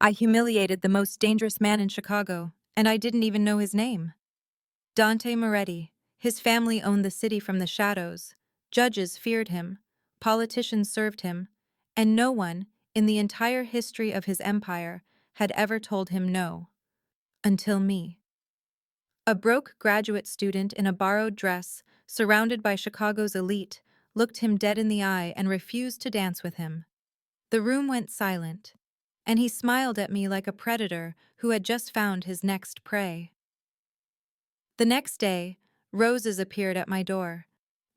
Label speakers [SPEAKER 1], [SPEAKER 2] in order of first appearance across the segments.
[SPEAKER 1] I humiliated the most dangerous man in Chicago, and I didn't even know his name. Dante Moretti. His family owned the city from the shadows. Judges feared him. Politicians served him. And no one, in the entire history of his empire, had ever told him no. Until me. A broke graduate student in a borrowed dress, surrounded by Chicago's elite, looked him dead in the eye and refused to dance with him. The room went silent, and he smiled at me like a predator who had just found his next prey. The next day, roses appeared at my door,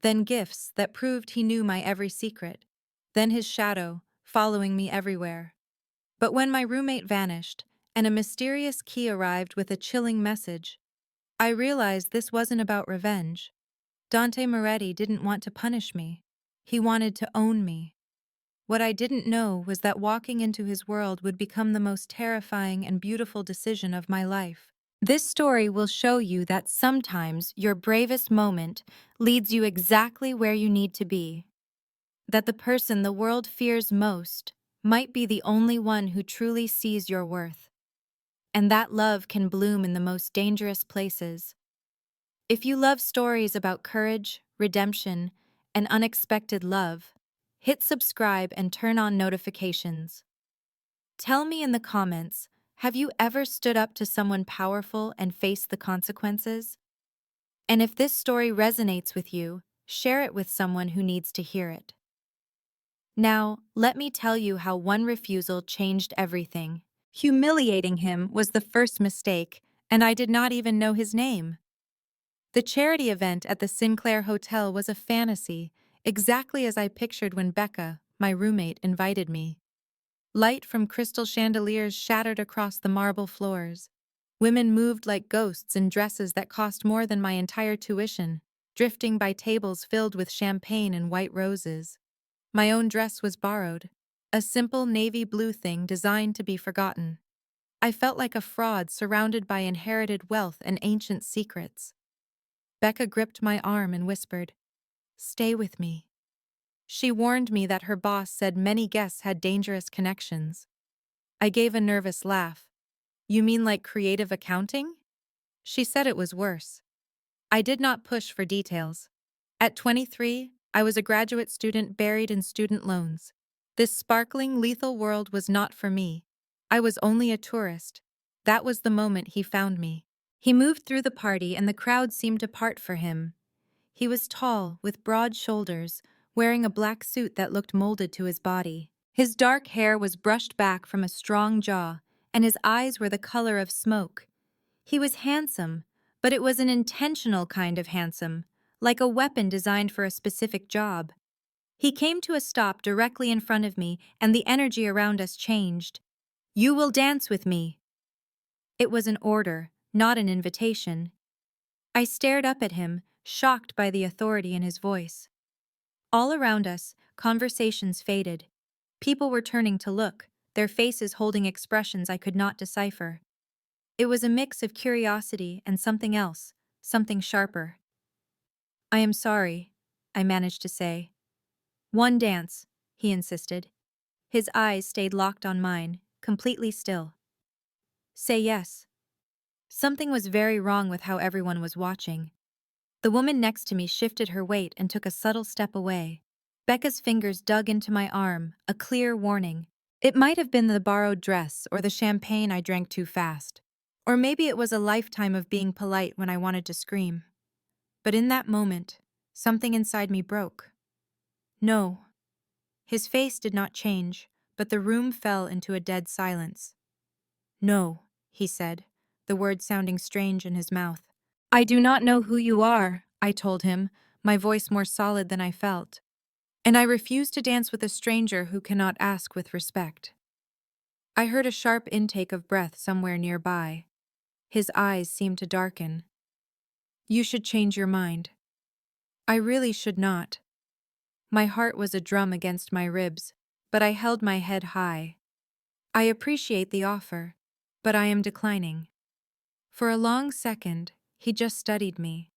[SPEAKER 1] then gifts that proved he knew my every secret, then his shadow, following me everywhere. But when my roommate vanished, and a mysterious key arrived with a chilling message, I realized this wasn't about revenge. Dante Moretti didn't want to punish me. He wanted to own me. What I didn't know was that walking into his world would become the most terrifying and beautiful decision of my life. This story will show you that sometimes your bravest moment leads you exactly where you need to be. That the person the world fears most might be the only one who truly sees your worth. And that love can bloom in the most dangerous places. If you love stories about courage, redemption, and unexpected love, hit subscribe and turn on notifications. Tell me in the comments, have you ever stood up to someone powerful and faced the consequences? And if this story resonates with you, share it with someone who needs to hear it. Now, let me tell you how one refusal changed everything. Humiliating him was the first mistake, and I did not even know his name. The charity event at the Sinclair Hotel was a fantasy, exactly as I pictured when Becca, my roommate, invited me. Light from crystal chandeliers shattered across the marble floors. Women moved like ghosts in dresses that cost more than my entire tuition, drifting by tables filled with champagne and white roses. My own dress was borrowed, a simple navy blue thing designed to be forgotten. I felt like a fraud surrounded by inherited wealth and ancient secrets. Becca gripped my arm and whispered, "Stay with me." She warned me that her boss said many guests had dangerous connections. I gave a nervous laugh. "You mean like creative accounting?" She said it was worse. I did not push for details. At 23, I was a graduate student buried in student loans. This sparkling, lethal world was not for me. I was only a tourist. That was the moment he found me. He moved through the party and the crowd seemed to part for him. He was tall, with broad shoulders, wearing a black suit that looked molded to his body. His dark hair was brushed back from a strong jaw, and his eyes were the color of smoke. He was handsome, but it was an intentional kind of handsome, like a weapon designed for a specific job. He came to a stop directly in front of me, and the energy around us changed. "You will dance with me." It was an order, not an invitation. I stared up at him, shocked by the authority in his voice. All around us, conversations faded. People were turning to look, their faces holding expressions I could not decipher. It was a mix of curiosity and something else, something sharper. "I am sorry," I managed to say. "One dance," he insisted. His eyes stayed locked on mine, completely still. "Say yes." Something was very wrong with how everyone was watching. The woman next to me shifted her weight and took a subtle step away. Becca's fingers dug into my arm, a clear warning. It might have been the borrowed dress or the champagne I drank too fast. Or maybe it was a lifetime of being polite when I wanted to scream. But in that moment, something inside me broke. "No." His face did not change, but the room fell into a dead silence. "No," he said, the words sounding strange in his mouth. "I do not know who you are," I told him, my voice more solid than I felt. "And I refuse to dance with a stranger who cannot ask with respect." I heard a sharp intake of breath somewhere nearby. His eyes seemed to darken. "You should change your mind." I really should not. My heart was a drum against my ribs, but I held my head high. "I appreciate the offer, but I am declining." For a long second, he just studied me.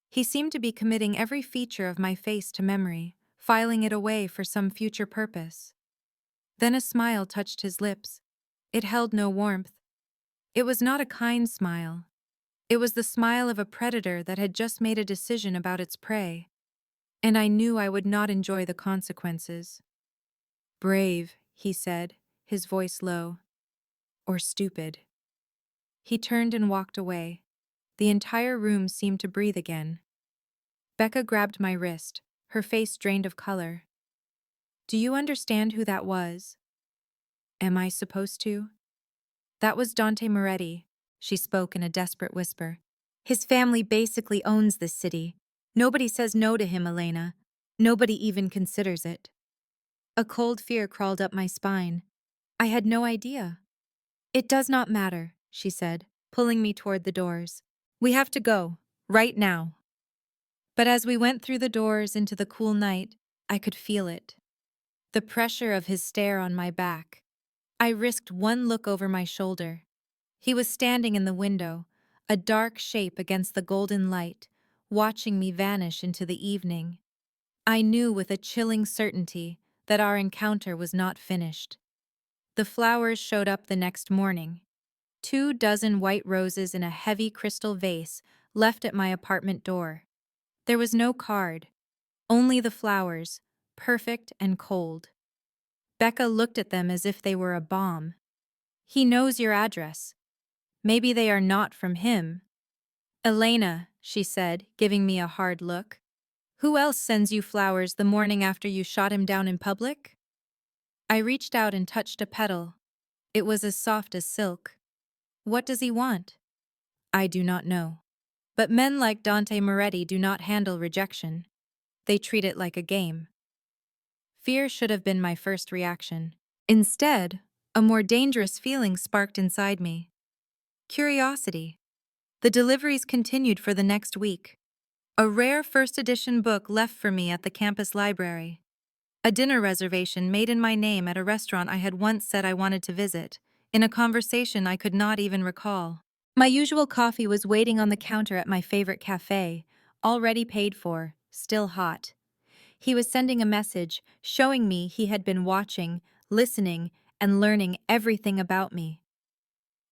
[SPEAKER 1] He seemed to be committing every feature of my face to memory, filing it away for some future purpose. Then a smile touched his lips. It held no warmth. It was not a kind smile. It was the smile of a predator that had just made a decision about its prey, and I knew I would not enjoy the consequences. "Brave," he said, his voice low. "Or stupid." He turned and walked away. The entire room seemed to breathe again. Becca grabbed my wrist, her face drained of color. "Do you understand who that was?" "Am I supposed to?" "That was Dante Moretti," she spoke in a desperate whisper. "His family basically owns this city. Nobody says no to him, Elena. Nobody even considers it." A cold fear crawled up my spine. I had no idea. "It does not matter," she said, pulling me toward the doors. "We have to go, right now." But as we went through the doors into the cool night, I could feel it. The pressure of his stare on my back. I risked one look over my shoulder. He was standing in the window, a dark shape against the golden light, watching me vanish into the evening. I knew with a chilling certainty that our encounter was not finished. The flowers showed up the next morning. 24 white roses in a heavy crystal vase left at my apartment door. There was no card, only the flowers, perfect and cold. Becca looked at them as if they were a bomb. "He knows your address. Maybe they are not from him." "Elena," she said, giving me a hard look. "Who else sends you flowers the morning after you shot him down in public?" I reached out and touched a petal. It was as soft as silk. "What does he want?" "I do not know. But men like Dante Moretti do not handle rejection. They treat it like a game." Fear should have been my first reaction. Instead, a more dangerous feeling sparked inside me. Curiosity. The deliveries continued for the next week. A rare first edition book left for me at the campus library. A dinner reservation made in my name at a restaurant I had once said I wanted to visit, in a conversation I could not even recall. My usual coffee was waiting on the counter at my favorite cafe, already paid for, still hot. He was sending a message, showing me he had been watching, listening, and learning everything about me.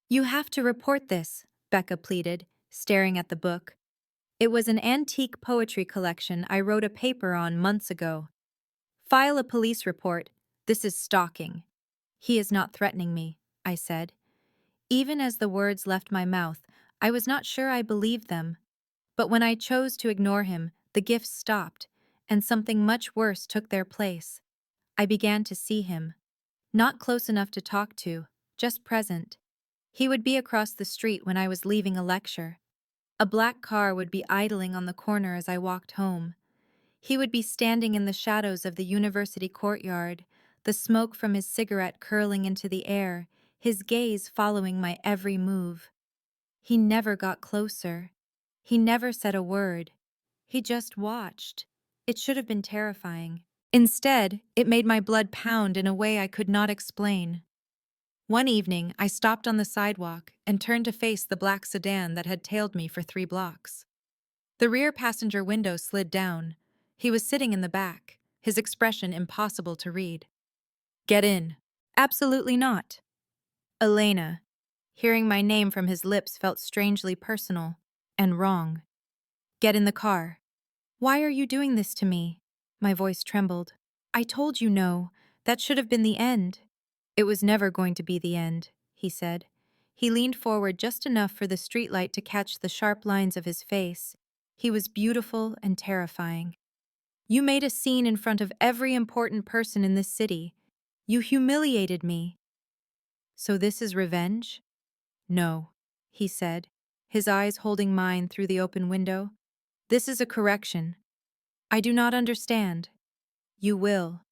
[SPEAKER 1] "You have to report this," Becca pleaded, staring at the book. It was an antique poetry collection I wrote a paper on months ago. "File a police report. This is stalking." "He is not threatening me," I said. Even as the words left my mouth, I was not sure I believed them. But when I chose to ignore him, the gifts stopped, and something much worse took their place. I began to see him. Not close enough to talk to, just present. He would be across the street when I was leaving a lecture. A black car would be idling on the corner as I walked home. He would be standing in the shadows of the university courtyard, the smoke from his cigarette curling into the air, his gaze following my every move. He never got closer. He never said a word. He just watched. It should have been terrifying. Instead, it made my blood pound in a way I could not explain. One evening, I stopped on the sidewalk and turned to face the black sedan that had tailed me for 3 blocks. The rear passenger window slid down. He was sitting in the back, his expression impossible to read. "Get in." "Absolutely not." "Elena." Hearing my name from his lips felt strangely personal and wrong. "Get in the car." "Why are you doing this to me?" My voice trembled. "I told you no. That should have been the end." "It was never going to be the end," he said. He leaned forward just enough for the streetlight to catch the sharp lines of his face. He was beautiful and terrifying. "You made a scene in front of every important person in this city. You humiliated me." "So this is revenge?" "No," he said, his eyes holding mine through the open window. "This is a correction." "I do not understand." "You will."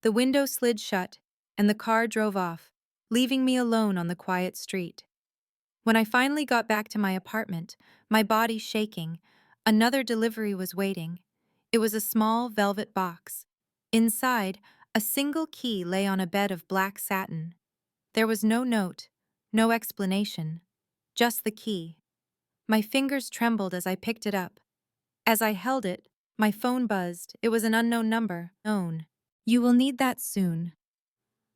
[SPEAKER 1] The window slid shut, and the car drove off, leaving me alone on the quiet street. When I finally got back to my apartment, my body shaking, another delivery was waiting. It was a small velvet box. Inside, a single key lay on a bed of black satin. There was no note, no explanation, just the key. My fingers trembled as I picked it up. As I held it, my phone buzzed. It was an unknown number. "Known. You will need that soon."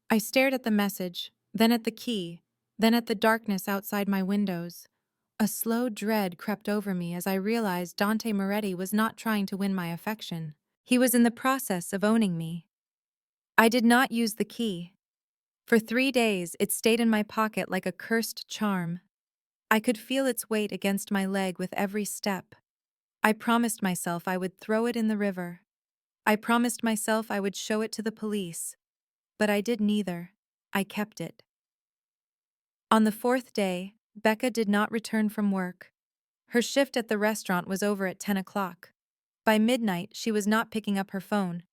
[SPEAKER 1] I stared at the message, then at the key, then at the darkness outside my windows. A slow dread crept over me as I realized Dante Moretti was not trying to win my affection. He was in the process of owning me. I did not use the key. For 3 days, it stayed in my pocket like a cursed charm. I could feel its weight against my leg with every step. I promised myself I would throw it in the river. I promised myself I would show it to the police. But I did neither. I kept it. On the 4th day, Becca did not return from work. Her shift at the restaurant was over at 10 o'clock. By midnight, she was not picking up her phone.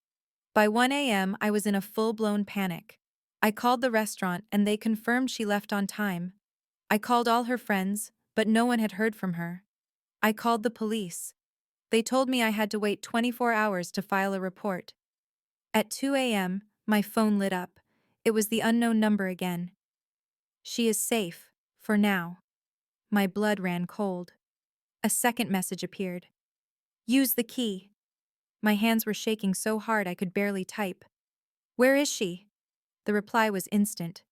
[SPEAKER 1] By 1 a.m., I was in a full-blown panic. I called the restaurant and they confirmed she left on time. I called all her friends, but no one had heard from her. I called the police. They told me I had to wait 24 hours to file a report. At 2 a.m., my phone lit up. It was the unknown number again. She is safe, for now. My blood ran cold. A second message appeared. Use the key. My hands were shaking so hard I could barely type. Where is she? The reply was instant.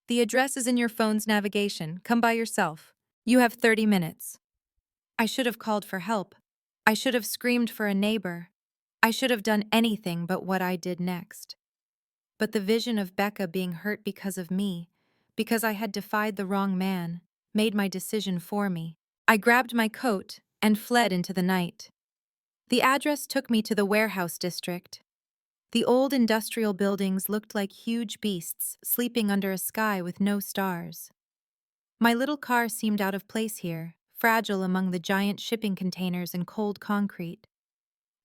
[SPEAKER 1] The address is in your phone's navigation. Come by yourself. You have 30 minutes. I should have called for help. I should have screamed for a neighbor. I should have done anything but what I did next. But the vision of Becca being hurt because of me, because I had defied the wrong man, made my decision for me. I grabbed my coat and fled into the night. The address took me to the warehouse district. The old industrial buildings looked like huge beasts sleeping under a sky with no stars. My little car seemed out of place here, fragile among the giant shipping containers and cold concrete.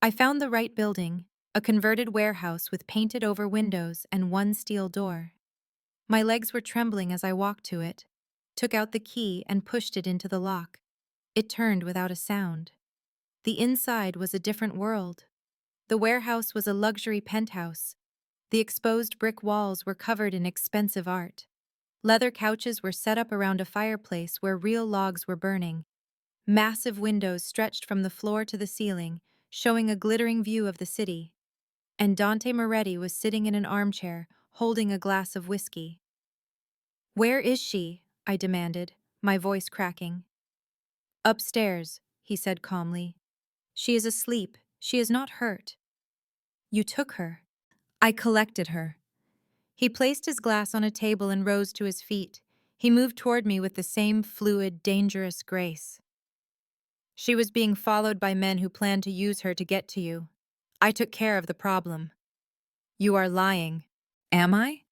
[SPEAKER 1] I found the right building, a converted warehouse with painted-over windows and one steel door. My legs were trembling as I walked to it, took out the key and pushed it into the lock. It turned without a sound. The inside was a different world. The warehouse was a luxury penthouse. The exposed brick walls were covered in expensive art. Leather couches were set up around a fireplace where real logs were burning. Massive windows stretched from the floor to the ceiling, showing a glittering view of the city. And Dante Moretti was sitting in an armchair, holding a glass of whiskey. Where is she? I demanded, my voice cracking. Upstairs, he said calmly. She is asleep. She is not hurt. You took her. I collected her. He placed his glass on a table and rose to his feet. He moved toward me with the same fluid, dangerous grace. She was being followed by men who planned to use her to get to you. I took care of the problem. You are lying. Am I?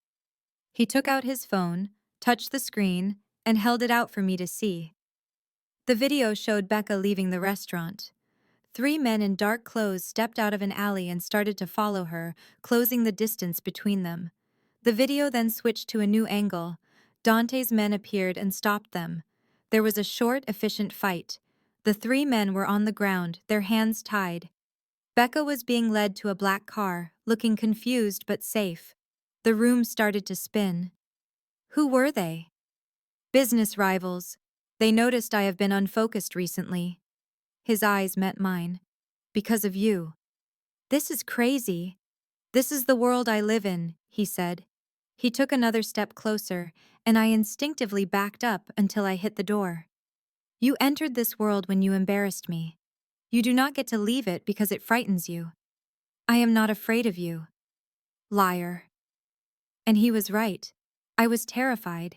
[SPEAKER 1] He took out his phone, touched the screen, and held it out for me to see. The video showed Becca leaving the restaurant. 3 men in dark clothes stepped out of an alley and started to follow her, closing the distance between them. The video then switched to a new angle. Dante's men appeared and stopped them. There was a short, efficient fight. The 3 men were on the ground, their hands tied. Becca was being led to a black car, looking confused but safe. The room started to spin. Who were they? Business rivals. They noticed I have been unfocused recently. His eyes met mine. Because of you. This is crazy. This is the world I live in, he said. He took another step closer, and I instinctively backed up until I hit the door. You entered this world when you embarrassed me. You do not get to leave it because it frightens you. I am not afraid of you. Liar. And he was right. I was terrified.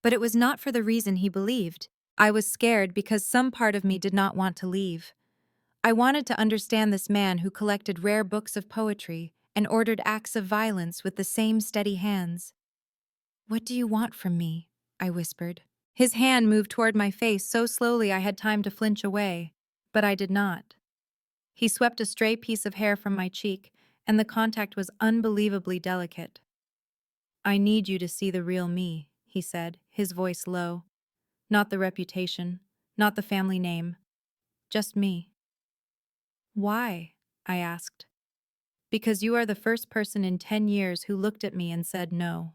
[SPEAKER 1] But it was not for the reason he believed. I was scared because some part of me did not want to leave. I wanted to understand this man who collected rare books of poetry and ordered acts of violence with the same steady hands. What do you want from me? I whispered. His hand moved toward my face so slowly I had time to flinch away, but I did not. He swept a stray piece of hair from my cheek, and the contact was unbelievably delicate. I need you to see the real me, he said, his voice low. Not the reputation, not the family name, just me. Why? I asked. Because you are the first person in 10 years who looked at me and said no.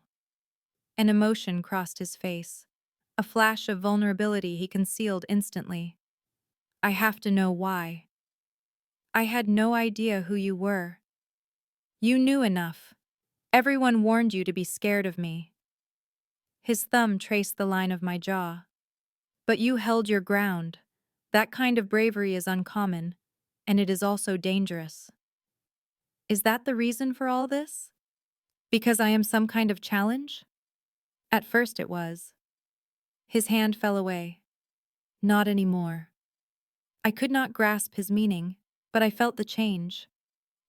[SPEAKER 1] An emotion crossed his face, a flash of vulnerability he concealed instantly. I have to know why. I had no idea who you were. You knew enough. Everyone warned you to be scared of me. His thumb traced the line of my jaw. But you held your ground. That kind of bravery is uncommon, and it is also dangerous. Is that the reason for all this? Because I am some kind of challenge? At first it was. His hand fell away. Not anymore. I could not grasp his meaning, but I felt the change.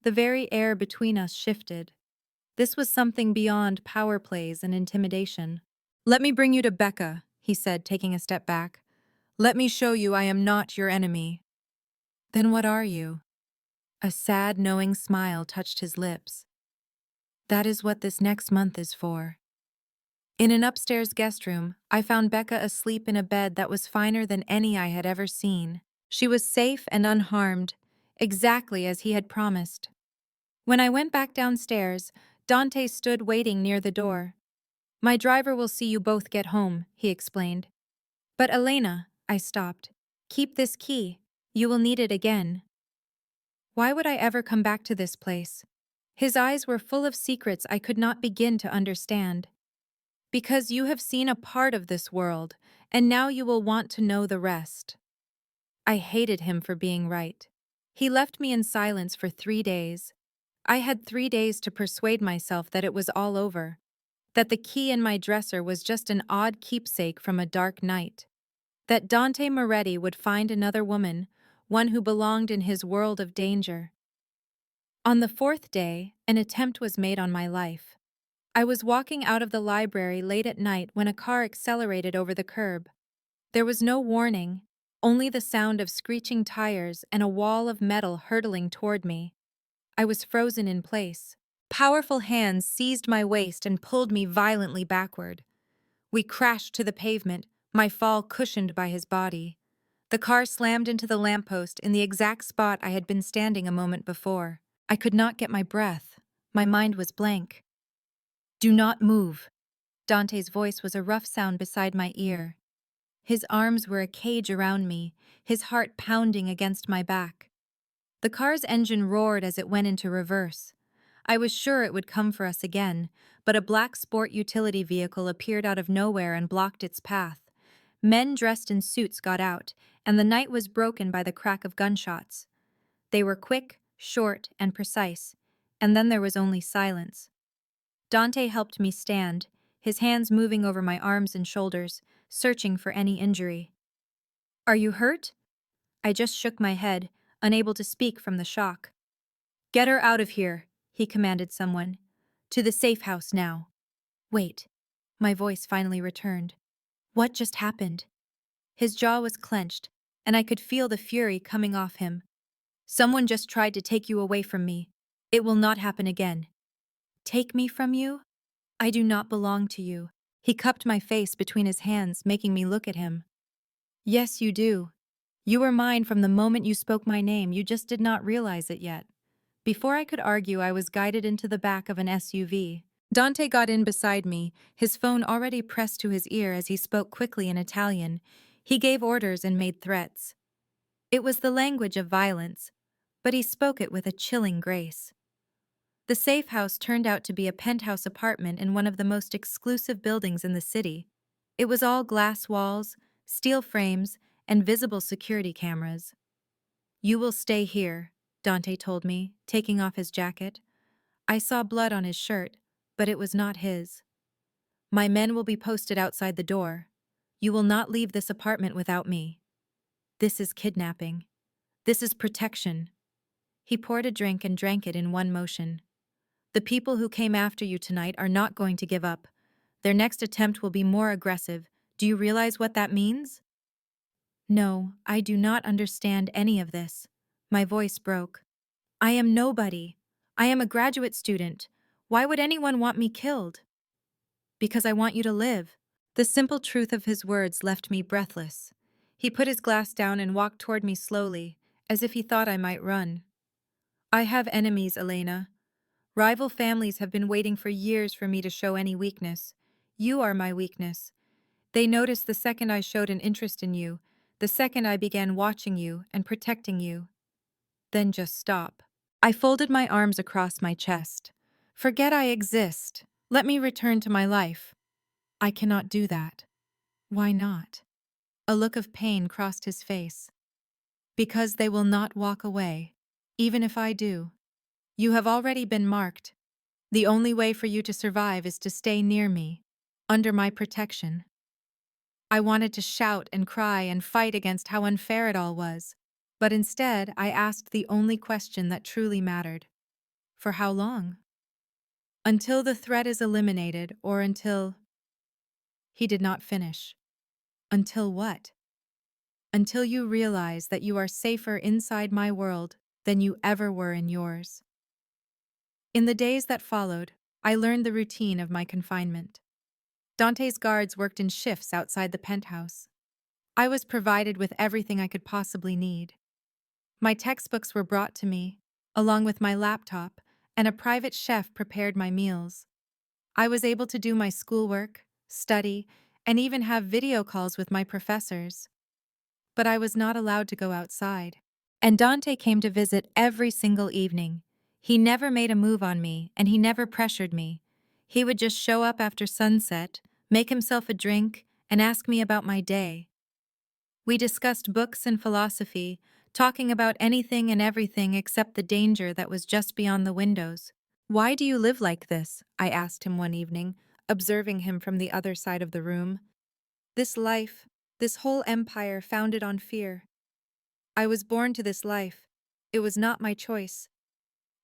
[SPEAKER 1] The very air between us shifted. This was something beyond power plays and intimidation. Let me bring you to Becca, he said, taking a step back. Let me show you I am not your enemy. Then what are you? A sad, knowing smile touched his lips. That is what this next month is for. In an upstairs guest room, I found Becca asleep in a bed that was finer than any I had ever seen. She was safe and unharmed, exactly as he had promised. When I went back downstairs, Dante stood waiting near the door. My driver will see you both get home, he explained. But Elena, I stopped. Keep this key. You will need it again. Why would I ever come back to this place? His eyes were full of secrets I could not begin to understand. Because you have seen a part of this world, and now you will want to know the rest. I hated him for being right. He left me in silence for 3 days. I had 3 days to persuade myself that it was all over, that the key in my dresser was just an odd keepsake from a dark night, that Dante Moretti would find another woman, one who belonged in his world of danger. On the 4th day, an attempt was made on my life. I was walking out of the library late at night when a car accelerated over the curb. There was no warning, only the sound of screeching tires and a wall of metal hurtling toward me. I was frozen in place. Powerful hands seized my waist and pulled me violently backward. We crashed to the pavement, my fall cushioned by his body. The car slammed into the lamppost in the exact spot I had been standing a moment before. I could not get my breath. My mind was blank. Do not move. Dante's voice was a rough sound beside my ear. His arms were a cage around me, his heart pounding against my back. The car's engine roared as it went into reverse. I was sure it would come for us again, but a black sport utility vehicle appeared out of nowhere and blocked its path. Men dressed in suits got out, and the night was broken by the crack of gunshots. They were quick, short, and precise, and then there was only silence. Dante helped me stand, his hands moving over my arms and shoulders, searching for any injury. Are you hurt? I just shook my head, unable to speak from the shock. Get her out of here, he commanded someone. To the safe house now. Wait. My voice finally returned. What just happened? His jaw was clenched, and I could feel the fury coming off him. Someone just tried to take you away from me. It will not happen again. Take me from you? I do not belong to you. He cupped my face between his hands, making me look at him. Yes, you do. You were mine from the moment you spoke my name, you just did not realize it yet. Before I could argue, I was guided into the back of an SUV. Dante got in beside me, his phone already pressed to his ear as he spoke quickly in Italian. He gave orders and made threats. It was the language of violence, but he spoke it with a chilling grace. The safe house turned out to be a penthouse apartment in one of the most exclusive buildings in the city. It was all glass walls, steel frames, and visible security cameras. You will stay here, Dante told me, taking off his jacket. I saw blood on his shirt, but it was not his. My men will be posted outside the door. You will not leave this apartment without me. This is kidnapping. This is protection. He poured a drink and drank it in one motion. The people who came after you tonight are not going to give up. Their next attempt will be more aggressive. Do you realize what that means? No, I do not understand any of this. My voice broke. I am nobody. I am a graduate student. Why would anyone want me killed? Because I want you to live. The simple truth of his words left me breathless. He put his glass down and walked toward me slowly, as if he thought I might run. I have enemies, Elena. Rival families have been waiting for years for me to show any weakness. You are my weakness. They noticed the second I showed an interest in you, the second I began watching you and protecting you. Then just stop. I folded my arms across my chest. Forget I exist. Let me return to my life. I cannot do that. Why not? A look of pain crossed his face. Because they will not walk away, even if I do. You have already been marked. The only way for you to survive is to stay near me, under my protection. I wanted to shout and cry and fight against how unfair it all was, but instead I asked the only question that truly mattered. For how long? Until the threat is eliminated or until... He did not finish. Until what? Until you realize that you are safer inside my world than you ever were in yours. In the days that followed, I learned the routine of my confinement. Dante's guards worked in shifts outside the penthouse. I was provided with everything I could possibly need. My textbooks were brought to me, along with my laptop, and a private chef prepared my meals. I was able to do my schoolwork, study, and even have video calls with my professors. But I was not allowed to go outside. And Dante came to visit every single evening. He never made a move on me, and he never pressured me. He would just show up after sunset, make himself a drink, and ask me about my day. We discussed books and philosophy, talking about anything and everything except the danger that was just beyond the windows. "Why do you live like this?" I asked him one evening, observing him from the other side of the room. "This life, this whole empire founded on fear. I was born to this life. It was not my choice."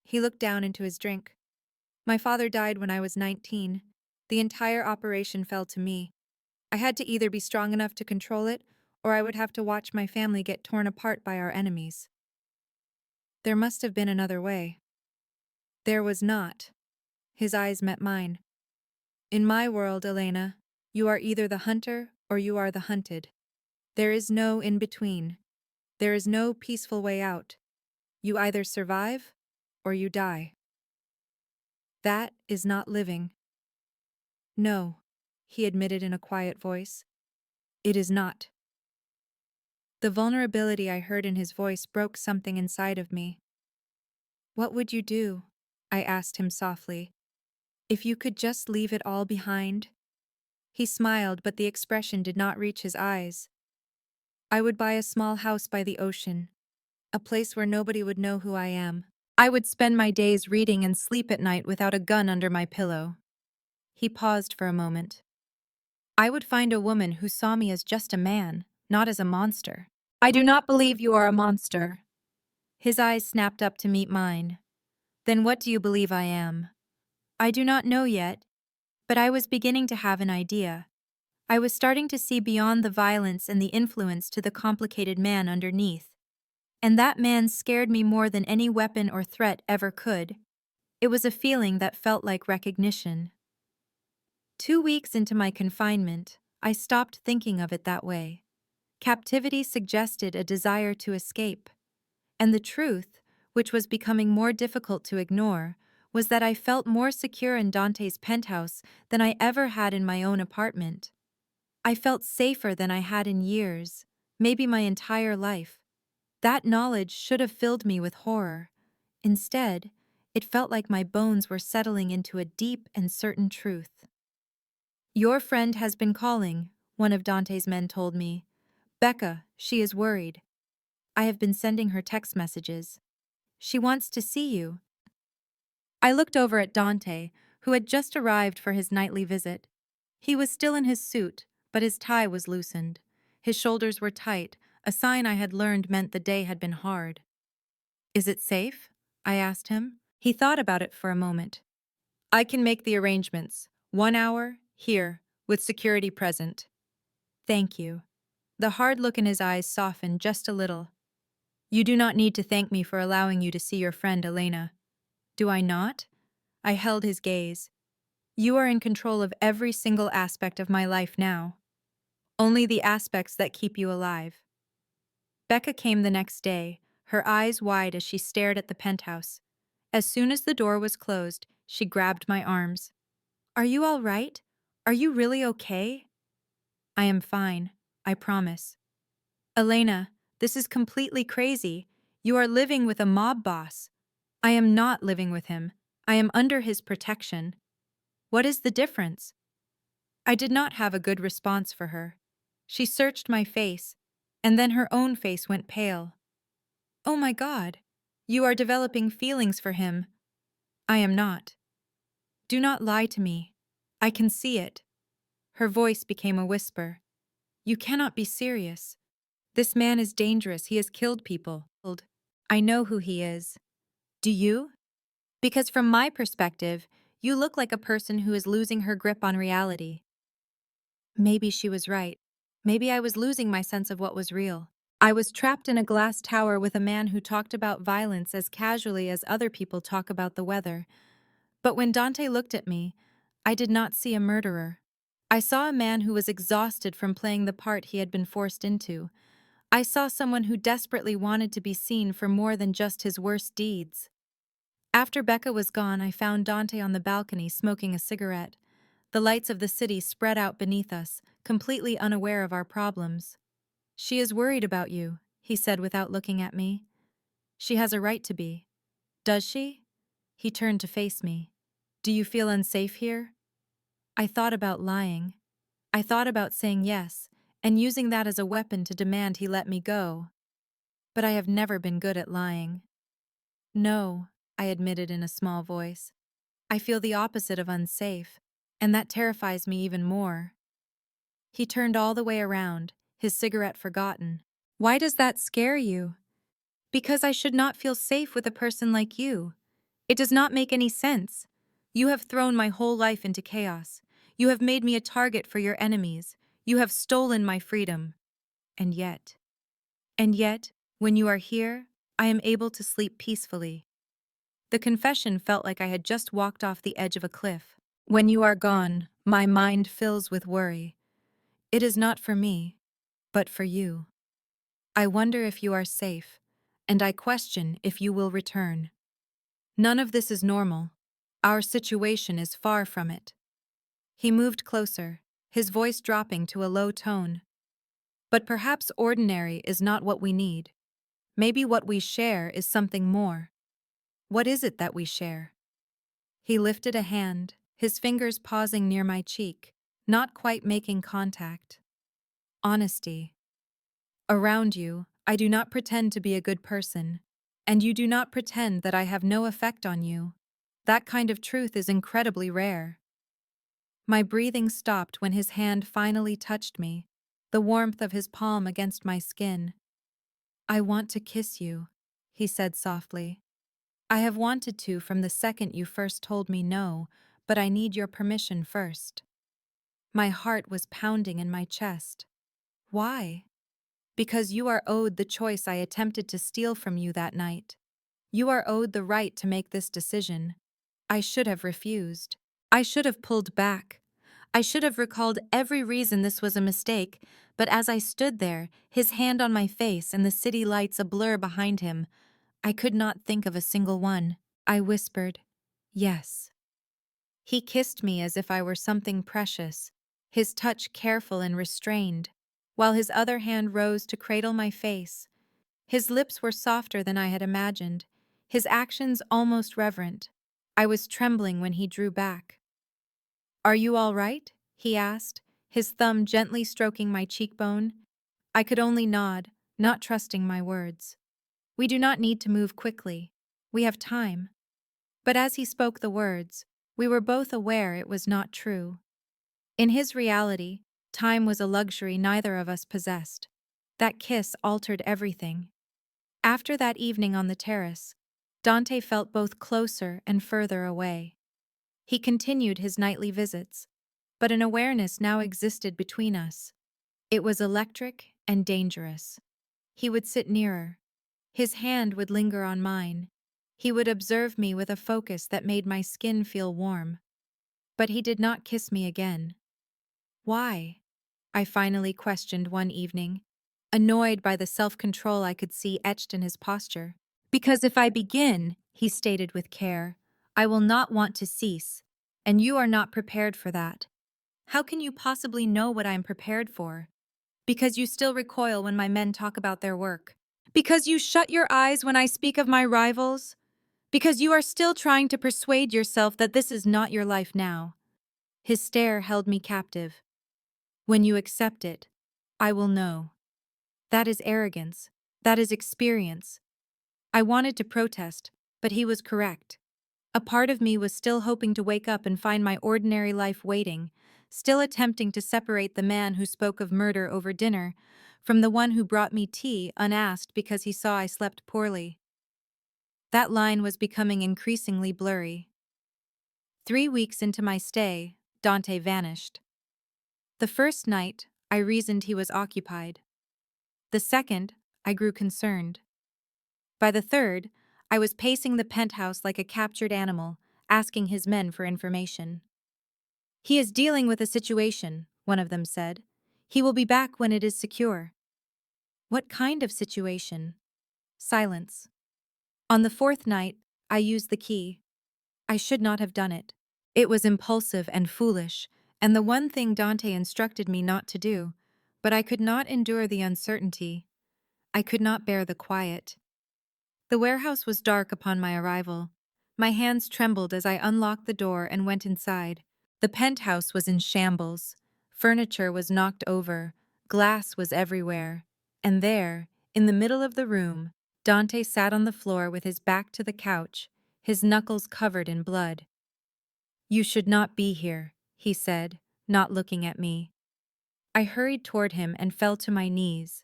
[SPEAKER 1] He looked down into his drink. "My father died when I was 19. The entire operation fell to me. I had to either be strong enough to control it, or I would have to watch my family get torn apart by our enemies. There must have been another way." There was not. His eyes met mine. "In my world, Elena, you are either the hunter or you are the hunted. There is no in between. There is no peaceful way out. You either survive or you die. That is not living." "No," he admitted in a quiet voice. "It is not." The vulnerability I heard in his voice broke something inside of me. "What would you do?" I asked him softly. "If you could just leave it all behind?" He smiled, but the expression did not reach his eyes. "I would buy a small house by the ocean, a place where nobody would know who I am. I would spend my days reading and sleep at night without a gun under my pillow." He paused for a moment. "I would find a woman who saw me as just a man, not as a monster." "I do not believe you are a monster." His eyes snapped up to meet mine. "Then what do you believe I am?" "I do not know yet, but I was beginning to have an idea. I was starting to see beyond the violence and the influence to the complicated man underneath. And that man scared me more than any weapon or threat ever could. It was a feeling that felt like recognition. 2 weeks into my confinement, I stopped thinking of it that way. Captivity suggested a desire to escape. And the truth, which was becoming more difficult to ignore, was that I felt more secure in Dante's penthouse than I ever had in my own apartment. I felt safer than I had in years, maybe my entire life. That knowledge should have filled me with horror. Instead, it felt like my bones were settling into a deep and certain truth. "Your friend has been calling," one of Dante's men told me. "Becca, she is worried. I have been sending her text messages. She wants to see you." I looked over at Dante, who had just arrived for his nightly visit. He was still in his suit, but his tie was loosened. His shoulders were tight, a sign I had learned meant the day had been hard. "Is it safe?" I asked him. He thought about it for a moment. "I can make the arrangements. 1 hour, here, with security present." "Thank you." The hard look in his eyes softened just a little. "You do not need to thank me for allowing you to see your friend Elena." "Do I not?" I held his gaze. "You are in control of every single aspect of my life now. Only the aspects that keep you alive." Becca came the next day, her eyes wide as she stared at the penthouse. As soon as the door was closed, she grabbed my arms. "Are you all right? Are you really okay?" "I am fine, I promise." "Elena, this is completely crazy. You are living with a mob boss." "I am not living with him. I am under his protection." "What is the difference?" I did not have a good response for her. She searched my face, and then her own face went pale. Oh my God! You are developing feelings for him. I am not. Do not lie to me. I can see it. Her voice became a whisper. You cannot be serious. This man is dangerous. He has killed people. I know who he is. Do you? Because from my perspective, you look like a person who is losing her grip on reality. Maybe she was right. Maybe I was losing my sense of what was real. I was trapped in a glass tower with a man who talked about violence as casually as other people talk about the weather. But when Dante looked at me, I did not see a murderer. I saw a man who was exhausted from playing the part he had been forced into. I saw someone who desperately wanted to be seen for more than just his worst deeds. After Becca was gone, I found Dante on the balcony smoking a cigarette. The lights of the city spread out beneath us, completely unaware of our problems. She is worried about you, he said without looking at me. She has a right to be. Does she? He turned to face me. Do you feel unsafe here? I thought about lying. I thought about saying yes, and using that as a weapon to demand he let me go. But I have never been good at lying. No, I admitted in a small voice. I feel the opposite of unsafe, and that terrifies me even more. He turned all the way around, his cigarette forgotten. Why does that scare you? Because I should not feel safe with a person like you. It does not make any sense. You have thrown my whole life into chaos. You have made me a target for your enemies. You have stolen my freedom. And yet, when you are here, I am able to sleep peacefully. The confession felt like I had just walked off the edge of a cliff. When you are gone, my mind fills with worry. It is not for me, but for you. I wonder if you are safe, and I question if you will return. None of this is normal. Our situation is far from it. He moved closer, his voice dropping to a low tone. But perhaps ordinary is not what we need. Maybe what we share is something more. What is it that we share? He lifted a hand, his fingers pausing near my cheek, not quite making contact. Honesty. Around you, I do not pretend to be a good person, and you do not pretend that I have no effect on you. That kind of truth is incredibly rare. My breathing stopped when his hand finally touched me, the warmth of his palm against my skin. I want to kiss you, he said softly. I have wanted to from the second you first told me no, but I need your permission first. My heart was pounding in my chest. Why? Because you are owed the choice I attempted to steal from you that night. You are owed the right to make this decision. I should have refused. I should have pulled back. I should have recalled every reason this was a mistake, but as I stood there, his hand on my face and the city lights a blur behind him, I could not think of a single one. I whispered, yes. He kissed me as if I were something precious, his touch careful and restrained, while his other hand rose to cradle my face. His lips were softer than I had imagined, his actions almost reverent. I was trembling when he drew back. Are you all right? He asked, his thumb gently stroking my cheekbone. I could only nod, not trusting my words. We do not need to move quickly. We have time. But as he spoke the words, we were both aware it was not true. In his reality, time was a luxury neither of us possessed. That kiss altered everything. After that evening on the terrace, Dante felt both closer and further away. He continued his nightly visits, but an awareness now existed between us. It was electric and dangerous. He would sit nearer. His hand would linger on mine. He would observe me with a focus that made my skin feel warm. But he did not kiss me again. Why? I finally questioned one evening, annoyed by the self-control I could see etched in his posture. Because if I begin, he stated with care, I will not want to cease, and you are not prepared for that. How can you possibly know what I am prepared for? Because you still recoil when my men talk about their work. Because you shut your eyes when I speak of my rivals. Because you are still trying to persuade yourself that this is not your life now. His stare held me captive. When you accept it, I will know. That is arrogance. That is experience. I wanted to protest, but he was correct. A part of me was still hoping to wake up and find my ordinary life waiting, still attempting to separate the man who spoke of murder over dinner from the one who brought me tea unasked because he saw I slept poorly. That line was becoming increasingly blurry. 3 weeks into my stay, Dante vanished. The first night, I reasoned he was occupied. The second, I grew concerned. By the third, I was pacing the penthouse like a captured animal, asking his men for information. He is dealing with a situation, one of them said. He will be back when it is secure. What kind of situation? Silence. On the fourth night, I used the key. I should not have done it. It was impulsive and foolish, and the one thing Dante instructed me not to do, but I could not endure the uncertainty. I could not bear the quiet. The warehouse was dark upon my arrival. My hands trembled as I unlocked the door and went inside. The penthouse was in shambles. Furniture was knocked over. Glass was everywhere. And there, in the middle of the room, Dante sat on the floor with his back to the couch, his knuckles covered in blood. "You should not be here," he said, not looking at me. I hurried toward him and fell to my knees.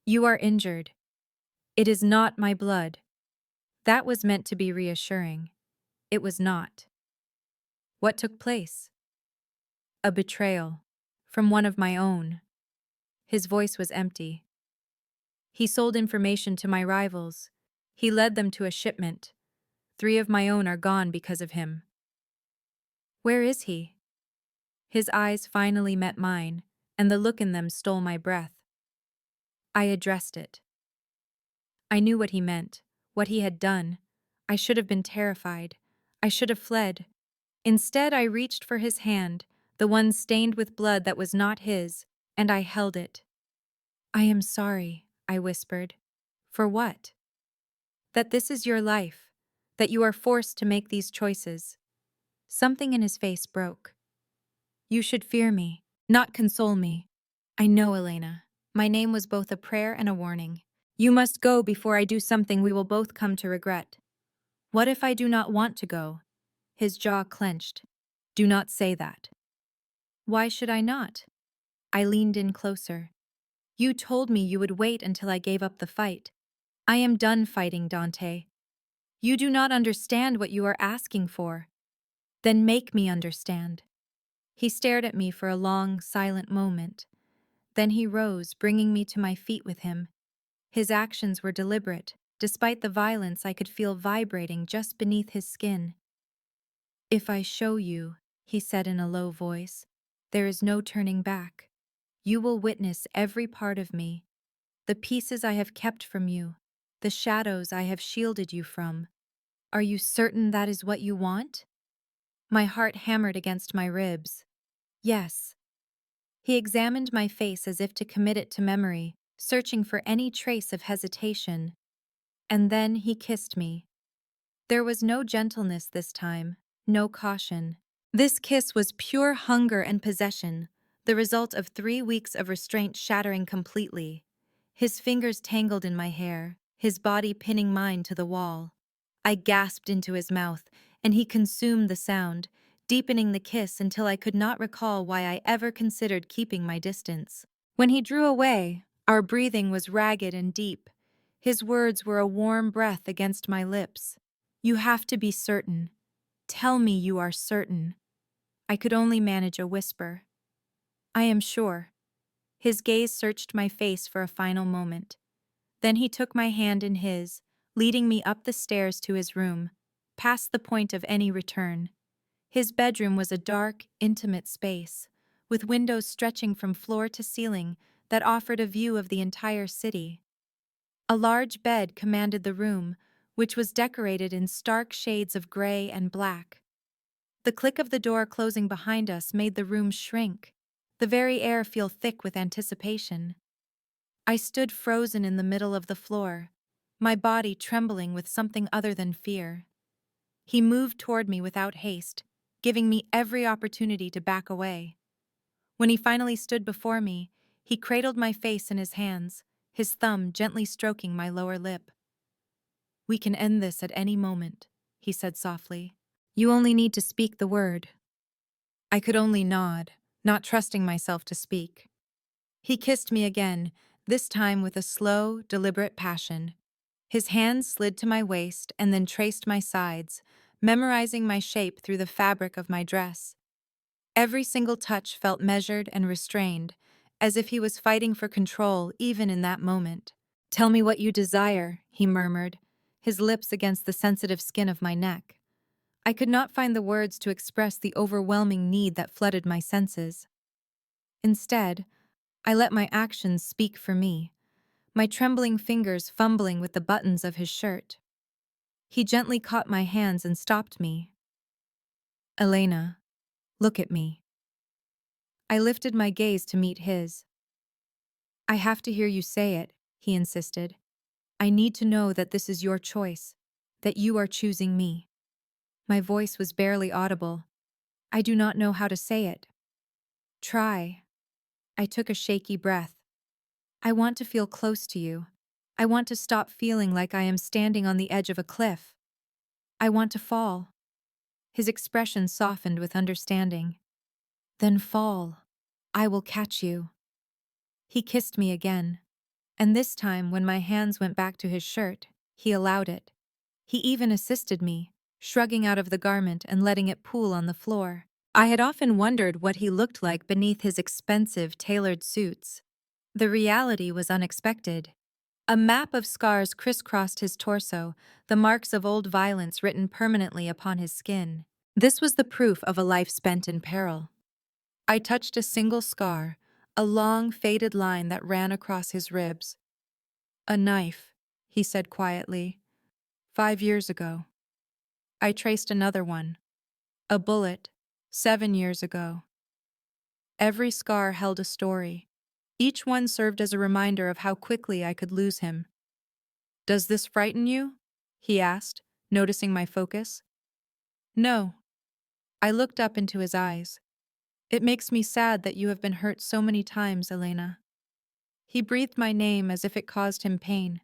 [SPEAKER 1] "You are injured." "It is not my blood." That was meant to be reassuring. It was not. What took place? A betrayal. From one of my own. His voice was empty. He sold information to my rivals. He led them to a shipment. 3 of my own are gone because of him. Where is he? His eyes finally met mine, and the look in them stole my breath. I addressed it. I knew what he meant, what he had done. I should have been terrified. I should have fled. Instead, I reached for his hand, the one stained with blood that was not his, and I held it. "I am sorry," I whispered. "For what?" "That this is your life, that you are forced to make these choices." Something in his face broke. "You should fear me, not console me." "I know, Elena." My name was both a prayer and a warning. "You must go before I do something we will both come to regret." "What if I do not want to go?" His jaw clenched. "Do not say that." "Why should I not?" I leaned in closer. "You told me you would wait until I gave up the fight. I am done fighting, Dante. You do not understand what you are asking for. Then make me understand." He stared at me for a long, silent moment. Then he rose, bringing me to my feet with him. His actions were deliberate. Despite the violence, I could feel vibrating just beneath his skin. "If I show you," he said in a low voice, "there is no turning back. You will witness every part of me, the pieces I have kept from you, the shadows I have shielded you from. Are you certain that is what you want?" My heart hammered against my ribs. "Yes." He examined my face as if to commit it to memory, searching for any trace of hesitation. And then he kissed me. There was no gentleness this time, no caution. This kiss was pure hunger and possession, the result of 3 weeks of restraint shattering completely. His fingers tangled in my hair, his body pinning mine to the wall. I gasped into his mouth, and he consumed the sound, deepening the kiss until I could not recall why I ever considered keeping my distance. When he drew away, our breathing was ragged and deep. His words were a warm breath against my lips. "You have to be certain. Tell me you are certain." I could only manage a whisper. "I am sure." His gaze searched my face for a final moment. Then he took my hand in his, leading me up the stairs to his room, past the point of any return. His bedroom was a dark, intimate space, with windows stretching from floor to ceiling that offered a view of the entire city. A large bed commanded the room, which was decorated in stark shades of gray and black. The click of the door closing behind us made the room shrink, the very air feel thick with anticipation. I stood frozen in the middle of the floor, my body trembling with something other than fear. He moved toward me without haste, giving me every opportunity to back away. When he finally stood before me, he cradled my face in his hands, his thumb gently stroking my lower lip. "We can end this at any moment," he said softly. "You only need to speak the word." I could only nod, not trusting myself to speak. He kissed me again, this time with a slow, deliberate passion. His hands slid to my waist and then traced my sides, memorizing my shape through the fabric of my dress. Every single touch felt measured and restrained, as if he was fighting for control even in that moment. "Tell me what you desire," he murmured, his lips against the sensitive skin of my neck. I could not find the words to express the overwhelming need that flooded my senses. Instead, I let my actions speak for me, my trembling fingers fumbling with the buttons of his shirt. He gently caught my hands and stopped me. "Elena, look at me." I lifted my gaze to meet his. "I have to hear you say it," he insisted. "I need to know that this is your choice, that you are choosing me." My voice was barely audible. "I do not know how to say it." "Try." I took a shaky breath. "I want to feel close to you. I want to stop feeling like I am standing on the edge of a cliff. I want to fall." His expression softened with understanding. "Then fall. I will catch you." He kissed me again. And this time, when my hands went back to his shirt, he allowed it. He even assisted me, shrugging out of the garment and letting it pool on the floor. I had often wondered what he looked like beneath his expensive, tailored suits. The reality was unexpected. A map of scars crisscrossed his torso, the marks of old violence written permanently upon his skin. This was the proof of a life spent in peril. I touched a single scar, a long, faded line that ran across his ribs. "A knife," he said quietly. "5 years ago." I traced another one. "A bullet. 7 years ago." Every scar held a story. Each one served as a reminder of how quickly I could lose him. "Does this frighten you?" he asked, noticing my focus. "No." I looked up into his eyes. "It makes me sad that you have been hurt so many times, Elena." He breathed my name as if it caused him pain.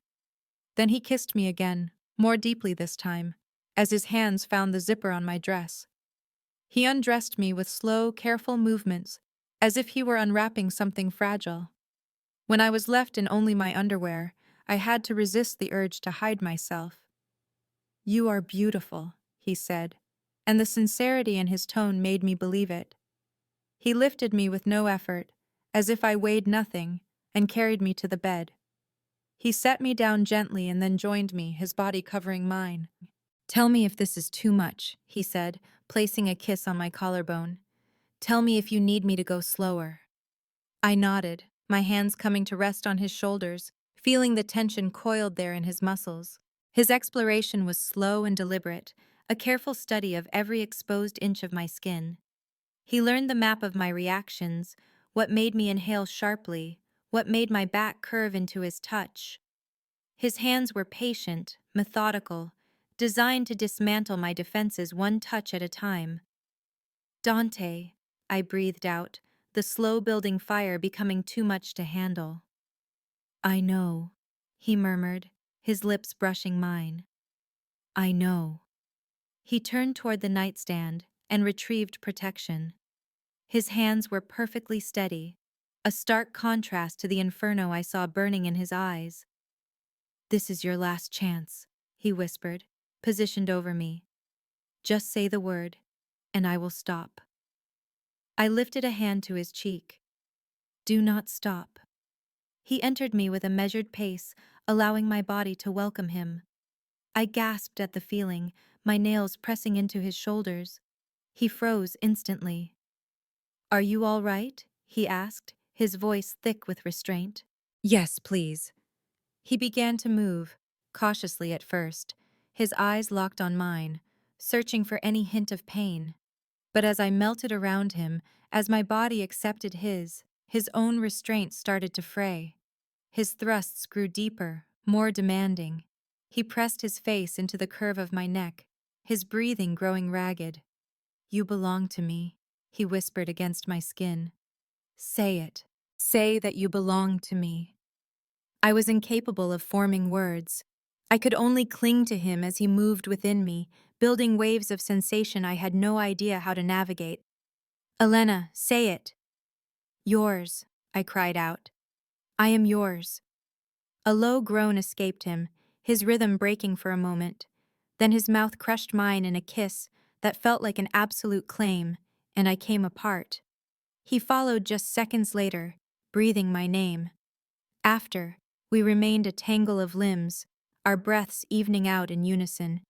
[SPEAKER 1] Then he kissed me again, more deeply this time, as his hands found the zipper on my dress. He undressed me with slow, careful movements, as if he were unwrapping something fragile. When I was left in only my underwear, I had to resist the urge to hide myself. "You are beautiful," he said, and the sincerity in his tone made me believe it. He lifted me with no effort, as if I weighed nothing, and carried me to the bed. He set me down gently and then joined me, his body covering mine. "Tell me if this is too much," he said, placing a kiss on my collarbone. "Tell me if you need me to go slower." I nodded, my hands coming to rest on his shoulders, feeling the tension coiled there in his muscles. His exploration was slow and deliberate, a careful study of every exposed inch of my skin. He learned the map of my reactions, what made me inhale sharply, what made my back curve into his touch. His hands were patient, methodical, designed to dismantle my defenses one touch at a time. "Dante," I breathed out, the slow-building fire becoming too much to handle. "I know," he murmured, his lips brushing mine. "I know." He turned toward the nightstand and retrieved protection. His hands were perfectly steady, a stark contrast to the inferno I saw burning in his eyes. "This is your last chance," he whispered, positioned over me. "Just say the word, and I will stop." I lifted a hand to his cheek. "Do not stop." He entered me with a measured pace, allowing my body to welcome him. I gasped at the feeling, my nails pressing into his shoulders. He froze instantly. "Are you all right?" he asked, his voice thick with restraint. "Yes, please." He began to move, cautiously at first, his eyes locked on mine, searching for any hint of pain. But as I melted around him, as my body accepted his own restraint started to fray. His thrusts grew deeper, more demanding. He pressed his face into the curve of my neck, his breathing growing ragged. You belong to me, he whispered against my skin. Say it. Say that you belong to me. I was incapable of forming words. I could only cling to him as he moved within me, building waves of sensation I had no idea how to navigate. Elena, say it. Yours, I cried out. I am yours. A low groan escaped him, his rhythm breaking for a moment. Then his mouth crushed mine in a kiss that felt like an absolute claim, and I came apart. He followed just seconds later, breathing my name. After, we remained a tangle of limbs, our breaths evening out in unison.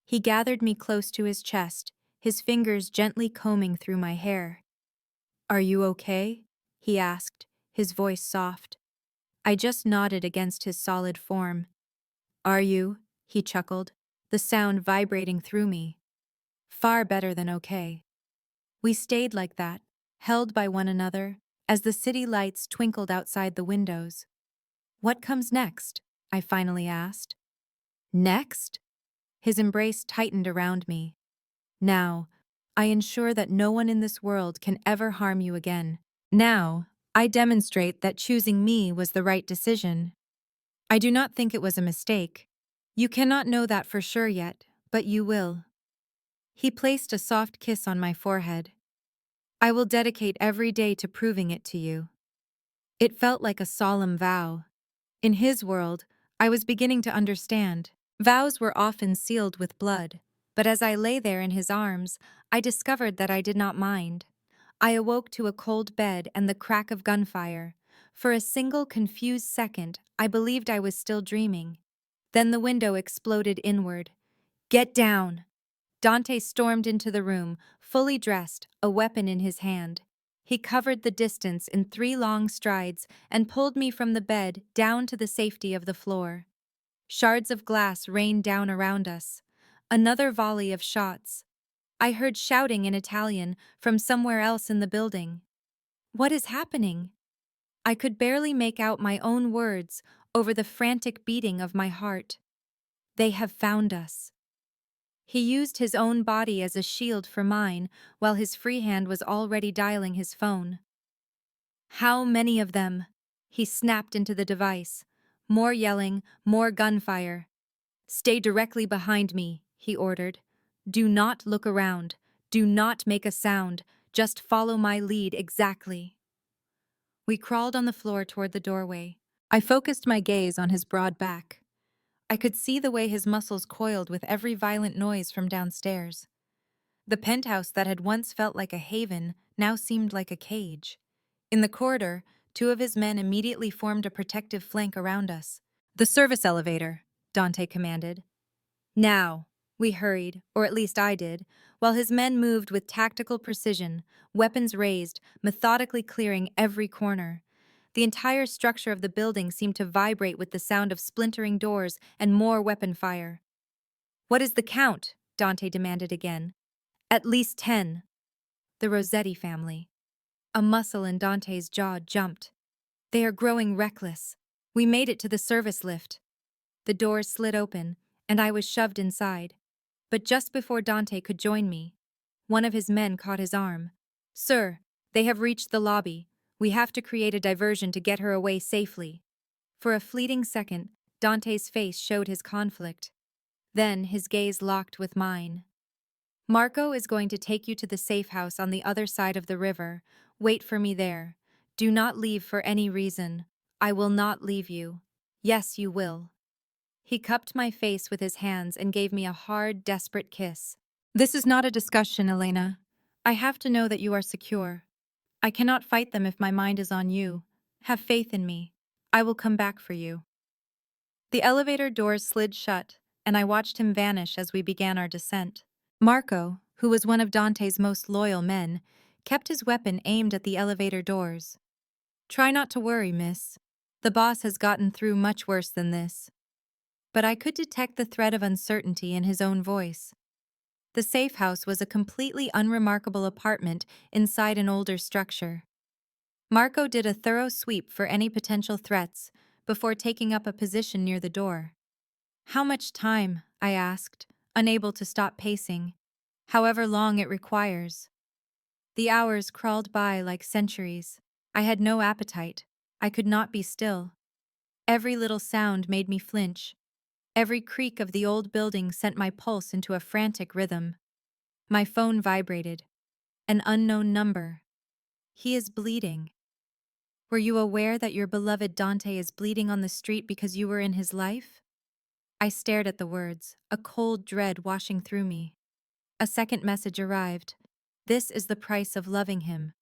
[SPEAKER 1] He gathered me close to his chest, his fingers gently combing through my hair. Are you okay? He asked, his voice soft. I just nodded against his solid form. Are you? He chuckled, the sound vibrating through me. Far better than okay. We stayed like that, held by one another, as the city lights twinkled outside the windows. What comes next? I finally asked. Next? His embrace tightened around me. Now, I ensure that no one in this world can ever harm you again. Now, I demonstrate that choosing me was the right decision. I do not think it was a mistake. You cannot know that for sure yet, but you will. He placed a soft kiss on my forehead. I will dedicate every day to proving it to you. It felt like a solemn vow. In his world, I was beginning to understand. Vows were often sealed with blood, but as I lay there in his arms, I discovered that I did not mind. I awoke to a cold bed and the crack of gunfire. For a single confused second, I believed I was still dreaming. Then the window exploded inward. Get down! Dante stormed into the room, fully dressed, a weapon in his hand. He covered the distance in 3 long strides and pulled me from the bed down to the safety of the floor. Shards of glass rained down around us. Another volley of shots. I heard shouting in Italian from somewhere else in the building. What is happening? I could barely make out my own words over the frantic beating of my heart. They have found us. He used his own body as a shield for mine, while his free hand was already dialing his phone. How many of them? He snapped into the device. More yelling, more gunfire. Stay directly behind me, he ordered. Do not look around. Do not make a sound. Just follow my lead exactly. We crawled on the floor toward the doorway. I focused my gaze on his broad back. I could see the way his muscles coiled with every violent noise from downstairs. The penthouse that had once felt like a haven now seemed like a cage. In the corridor, 2 of his men immediately formed a protective flank around us. The service elevator, Dante commanded. Now, we hurried, or at least I did, while his men moved with tactical precision, weapons raised, methodically clearing every corner. The entire structure of the building seemed to vibrate with the sound of splintering doors and more weapon fire. What is the count? Dante demanded again. At least 10. The Rossetti family. A muscle in Dante's jaw jumped. They are growing reckless. We made it to the service lift. The doors slid open, and I was shoved inside. But just before Dante could join me, one of his men caught his arm. Sir, they have reached the lobby. We have to create a diversion to get her away safely. For a fleeting second, Dante's face showed his conflict. Then his gaze locked with mine. Marco is going to take you to the safe house on the other side of the river. Wait for me there. Do not leave for any reason. I will not leave you. Yes, you will. He cupped my face with his hands and gave me a hard, desperate kiss. This is not a discussion, Elena. I have to know that you are secure. I cannot fight them if my mind is on you. Have faith in me. I will come back for you. The elevator doors slid shut, and I watched him vanish as we began our descent. Marco, who was one of Dante's most loyal men, kept his weapon aimed at the elevator doors. Try not to worry, miss. The boss has gotten through much worse than this. But I could detect the thread of uncertainty in his own voice. The safe house was a completely unremarkable apartment inside an older structure. Marco did a thorough sweep for any potential threats before taking up a position near the door. How much time? I asked, unable to stop pacing. however long it requires. The hours crawled by like centuries. I had no appetite. I could not be still. Every little sound made me flinch. Every creak of the old building sent my pulse into a frantic rhythm. My phone vibrated. An unknown number. He is bleeding. Were you aware that your beloved Dante is bleeding on the street because you were in his life? I stared at the words, a cold dread washing through me. A second message arrived. This is the price of loving him.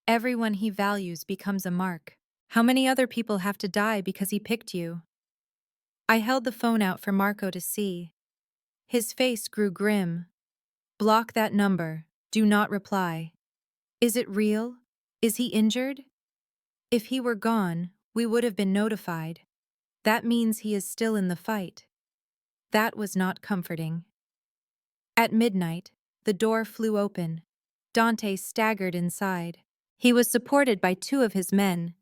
[SPEAKER 1] Everyone he values becomes a mark. How many other people have to die because he picked you? I held the phone out for Marco to see. His face grew grim. Block that number. Do not reply. Is it real? Is he injured? If he were gone, we would have been notified. That means he is still in the fight. That was not comforting. At midnight, the door flew open. Dante staggered inside. He was supported by two of his men.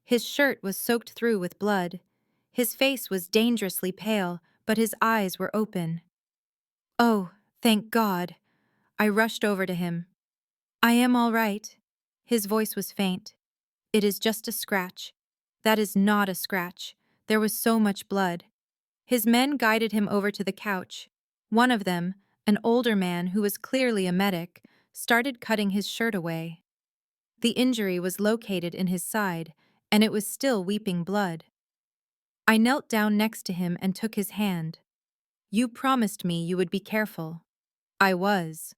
[SPEAKER 1] His shirt was soaked through with blood. His face was dangerously pale, but his eyes were open. Oh, thank God! I rushed over to him. I am all right. His voice was faint. It is just a scratch. That is not a scratch. There was so much blood. His men guided him over to the couch. One of them, an older man who was clearly a medic, started cutting his shirt away. The injury was located in his side, and it was still weeping blood. I knelt down next to him and took his hand. You promised me you would be careful. I was.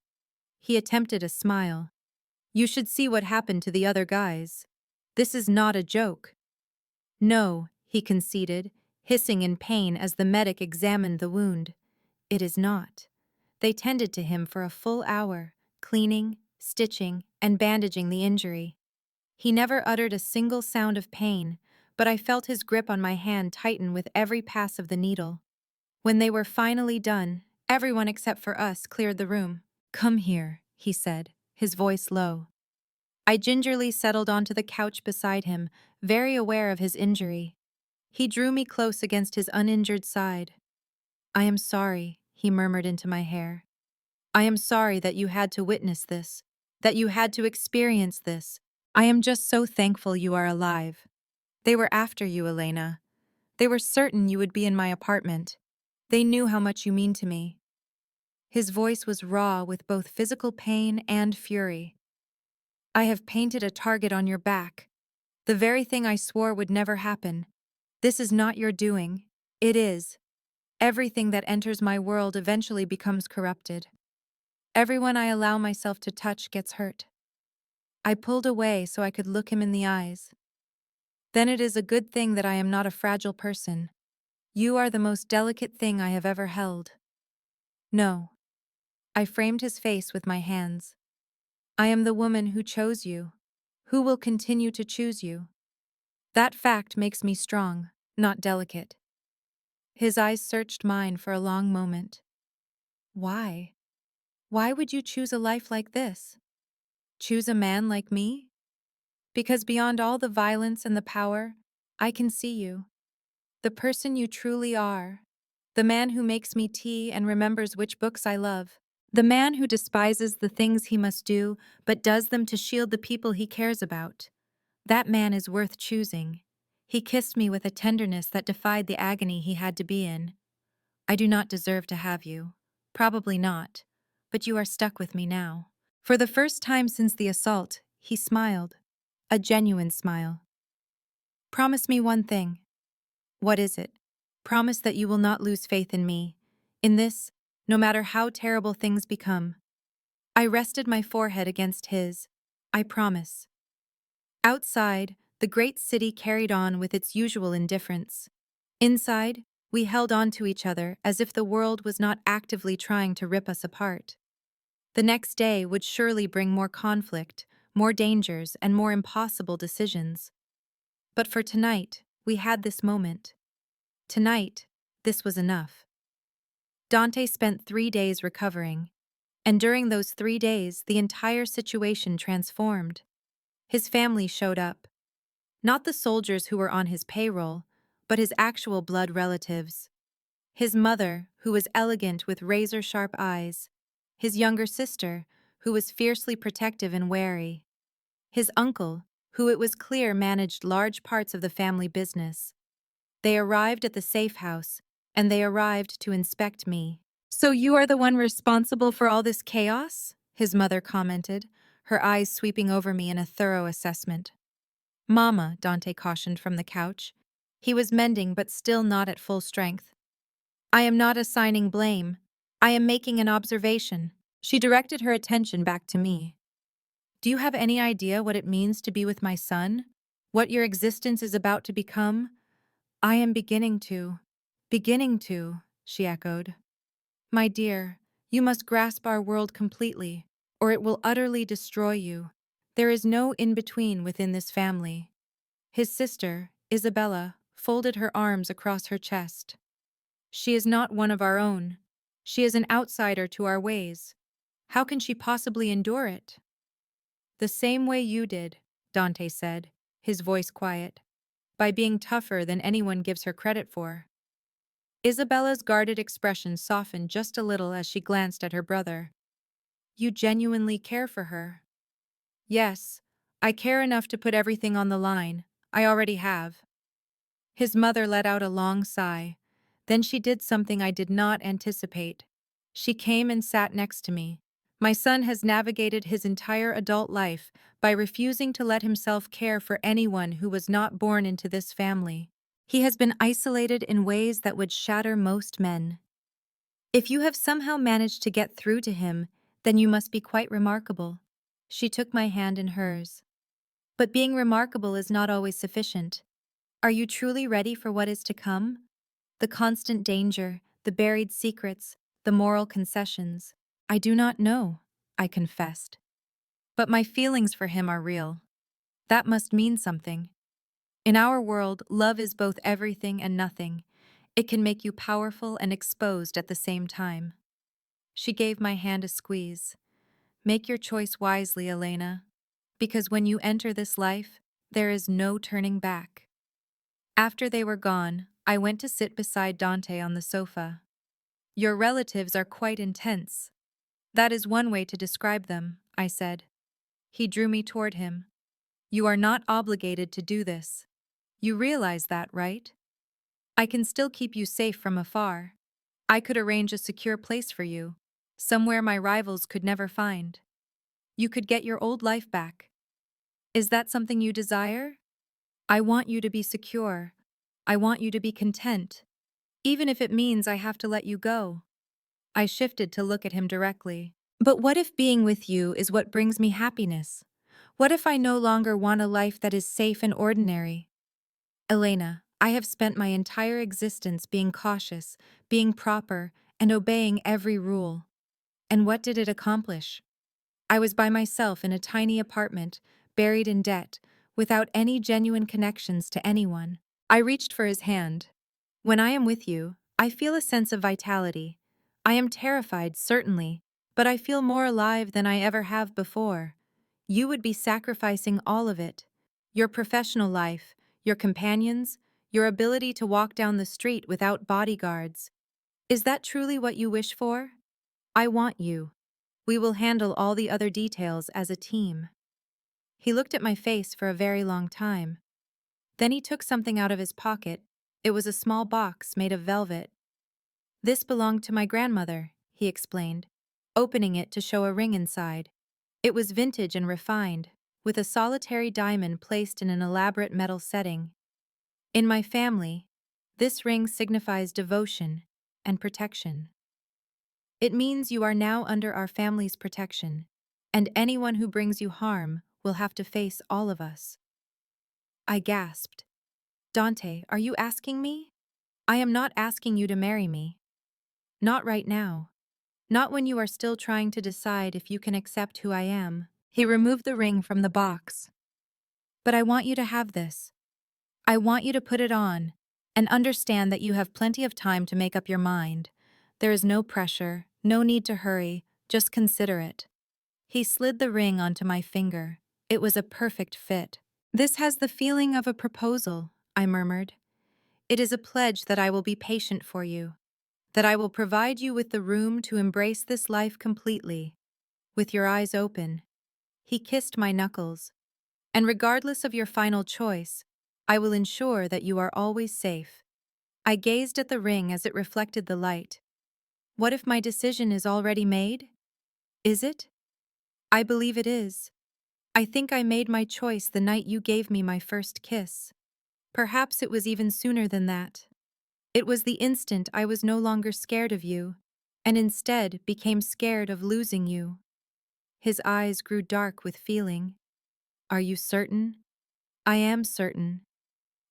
[SPEAKER 1] He attempted a smile. You should see what happened to the other guys. This is not a joke. No, he conceded, hissing in pain as the medic examined the wound. It is not. They tended to him for a full hour, cleaning, stitching, and bandaging the injury. He never uttered a single sound of pain, but I felt his grip on my hand tighten with every pass of the needle. When they were finally done, everyone except for us cleared the room. Come here, he said, his voice low. I gingerly settled onto the couch beside him, very aware of his injury. He drew me close against his uninjured side. I am sorry, he murmured into my hair. I am sorry that you had to witness this, that you had to experience this. I am just so thankful you are alive. They were after you, Elena. They were certain you would be in my apartment. They knew how much you mean to me. His voice was raw with both physical pain and fury. I have painted a target on your back. The very thing I swore would never happen. This is not your doing. It is. Everything that enters my world eventually becomes corrupted. Everyone I allow myself to touch gets hurt. I pulled away so I could look him in the eyes. Then it is a good thing that I am not a fragile person. You are the most delicate thing I have ever held. No. I framed his face with my hands. I am the woman who chose you, who will continue to choose you. That fact makes me strong, not delicate. His eyes searched mine for a long moment. Why? Why would you choose a life like this? Choose a man like me? Because beyond all the violence and the power, I can see you. The person you truly are. The man who makes me tea and remembers which books I love. The man who despises the things he must do, but does them to shield the people he cares about. That man is worth choosing. He kissed me with a tenderness that defied the agony he had to be in. I do not deserve to have you. Probably not. But you are stuck with me now. For the first time since the assault, he smiled. A genuine smile. Promise me one thing. What is it? Promise that you will not lose faith in me. In this, no matter how terrible things become. I rested my forehead against his. I promise. Outside, the great city carried on with its usual indifference. Inside, we held on to each other as if the world was not actively trying to rip us apart. The next day would surely bring more conflict, more dangers, and more impossible decisions. But for tonight, we had this moment. Tonight, this was enough. Dante spent 3 days recovering, and during those 3 days, the entire situation transformed. His family showed up. Not the soldiers who were on his payroll, but his actual blood relatives. His mother, who was elegant with razor-sharp eyes. his younger sister, who was fiercely protective and wary, his uncle, who it was clear managed large parts of the family business. They arrived at the safe house, and they arrived to inspect me. "So you are the one responsible for all this chaos?" his mother commented, her eyes sweeping over me in a thorough assessment. "Mama," Dante cautioned from the couch. He was mending but still not at full strength. "I am not assigning blame. I am making an observation." She directed her attention back to me. "Do you have any idea what it means to be with my son? What your existence is about to become?" "I am beginning to," she echoed. "My dear, you must grasp our world completely, or it will utterly destroy you. There is no in-between within this family." His sister, Isabella, folded her arms across her chest. "She is not one of our own. She is an outsider to our ways. How can she possibly endure it?" "The same way you did," Dante said, his voice quiet, "by being tougher than anyone gives her credit for." Isabella's guarded expression softened just a little as she glanced at her brother. "You genuinely care for her?" "Yes, I care enough to put everything on the line. I already have." His mother let out a long sigh. Then she did something I did not anticipate. She came and sat next to me. "My son has navigated his entire adult life by refusing to let himself care for anyone who was not born into this family. He has been isolated in ways that would shatter most men. If you have somehow managed to get through to him, then you must be quite remarkable." She took my hand in hers. "But being remarkable is not always sufficient. Are you truly ready for what is to come? The constant danger, the buried secrets, the moral concessions." "I do not know," I confessed. "But my feelings for him are real. That must mean something. In our world, love is both everything and nothing. It can make you powerful and exposed at the same time." She gave my hand a squeeze. "Make your choice wisely, Elena, because when you enter this life, there is no turning back." After they were gone, I went to sit beside Dante on the sofa. "Your relatives are quite intense." "That is one way to describe them," I said. He drew me toward him. "You are not obligated to do this. You realize that, right? I can still keep you safe from afar. I could arrange a secure place for you, somewhere my rivals could never find. You could get your old life back. Is that something you desire? I want you to be secure. I want you to be content, even if it means I have to let you go." I shifted to look at him directly. "But what if being with you is what brings me happiness? What if I no longer want a life that is safe and ordinary?" "Elena, I have spent my entire existence being cautious, being proper, and obeying every rule. And what did it accomplish? I was by myself in a tiny apartment, buried in debt, without any genuine connections to anyone." I reached for his hand. "When I am with you, I feel a sense of vitality. I am terrified, certainly, but I feel more alive than I ever have before. You would be sacrificing all of it. Your professional life, your companions, your ability to walk down the street without bodyguards. Is that truly what you wish for? I want you. We will handle all the other details as a team." He looked at my face for a very long time. Then he took something out of his pocket. It was a small box made of velvet. "This belonged to my grandmother," he explained, opening it to show a ring inside. It was vintage and refined, with a solitary diamond placed in an elaborate metal setting. "In my family, this ring signifies devotion and protection. It means you are now under our family's protection, and anyone who brings you harm will have to face all of us." I gasped. "Dante, are you asking me?" "I am not asking you to marry me. Not right now. Not when you are still trying to decide if you can accept who I am." He removed the ring from the box. "But I want you to have this. I want you to put it on, and understand that you have plenty of time to make up your mind. There is no pressure, no need to hurry, just consider it." He slid the ring onto my finger. It was a perfect fit. "This has the feeling of a proposal," I murmured. "It is a pledge that I will be patient for you." that I will provide you with the room to embrace this life completely, with your eyes open. He kissed my knuckles. And regardless of your final choice, I will ensure that you are always safe. I gazed at the ring as it reflected the light. What if my decision is already made? Is it? I believe it is. I think I made my choice the night you gave me my first kiss. Perhaps it was even sooner than that. It was the instant I was no longer scared of you, and instead became scared of losing you. His eyes grew dark with feeling. Are you certain? I am certain.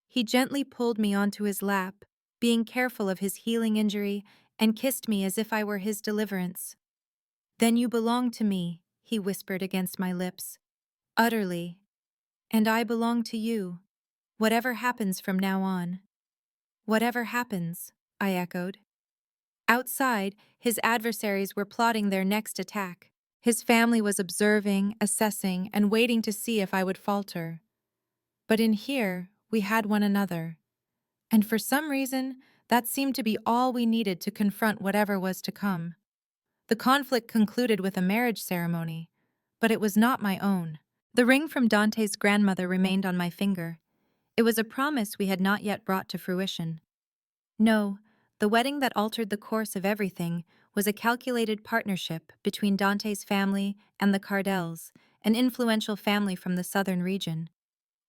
[SPEAKER 1] He gently pulled me onto his lap, being careful of his healing injury, and kissed me as if I were his deliverance. Then you belong to me, he whispered against my lips. Utterly. And I belong to you. Whatever happens from now on. Whatever happens, I echoed. Outside, his adversaries were plotting their next attack. His family was observing, assessing, and waiting to see if I would falter. But in here, we had one another. And for some reason, that seemed to be all we needed to confront whatever was to come. The conflict concluded with a marriage ceremony, but it was not my own. The ring from Dante's grandmother remained on my finger. It was a promise we had not yet brought to fruition. No, the wedding that altered the course of everything was a calculated partnership between Dante's family and the Cardells, an influential family from the southern region.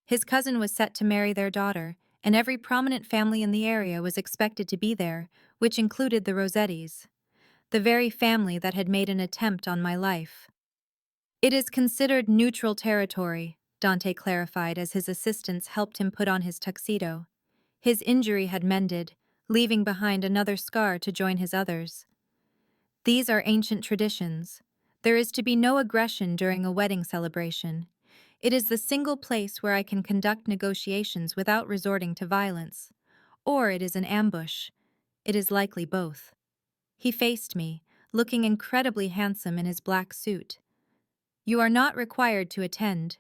[SPEAKER 1] His cousin was set to marry their daughter, and every prominent family in the area was expected to be there, which included the Rossettis, the very family that had made an attempt on my life. It is considered neutral territory, Dante clarified as his assistants helped him put on his tuxedo. His injury had mended, leaving behind another scar to join his others. These are ancient traditions. There is to be no aggression during a wedding celebration. It is the single place where I can conduct negotiations without resorting to violence. Or it is an ambush. It is likely both. He faced me, looking incredibly handsome in his black suit. You are not required to attend.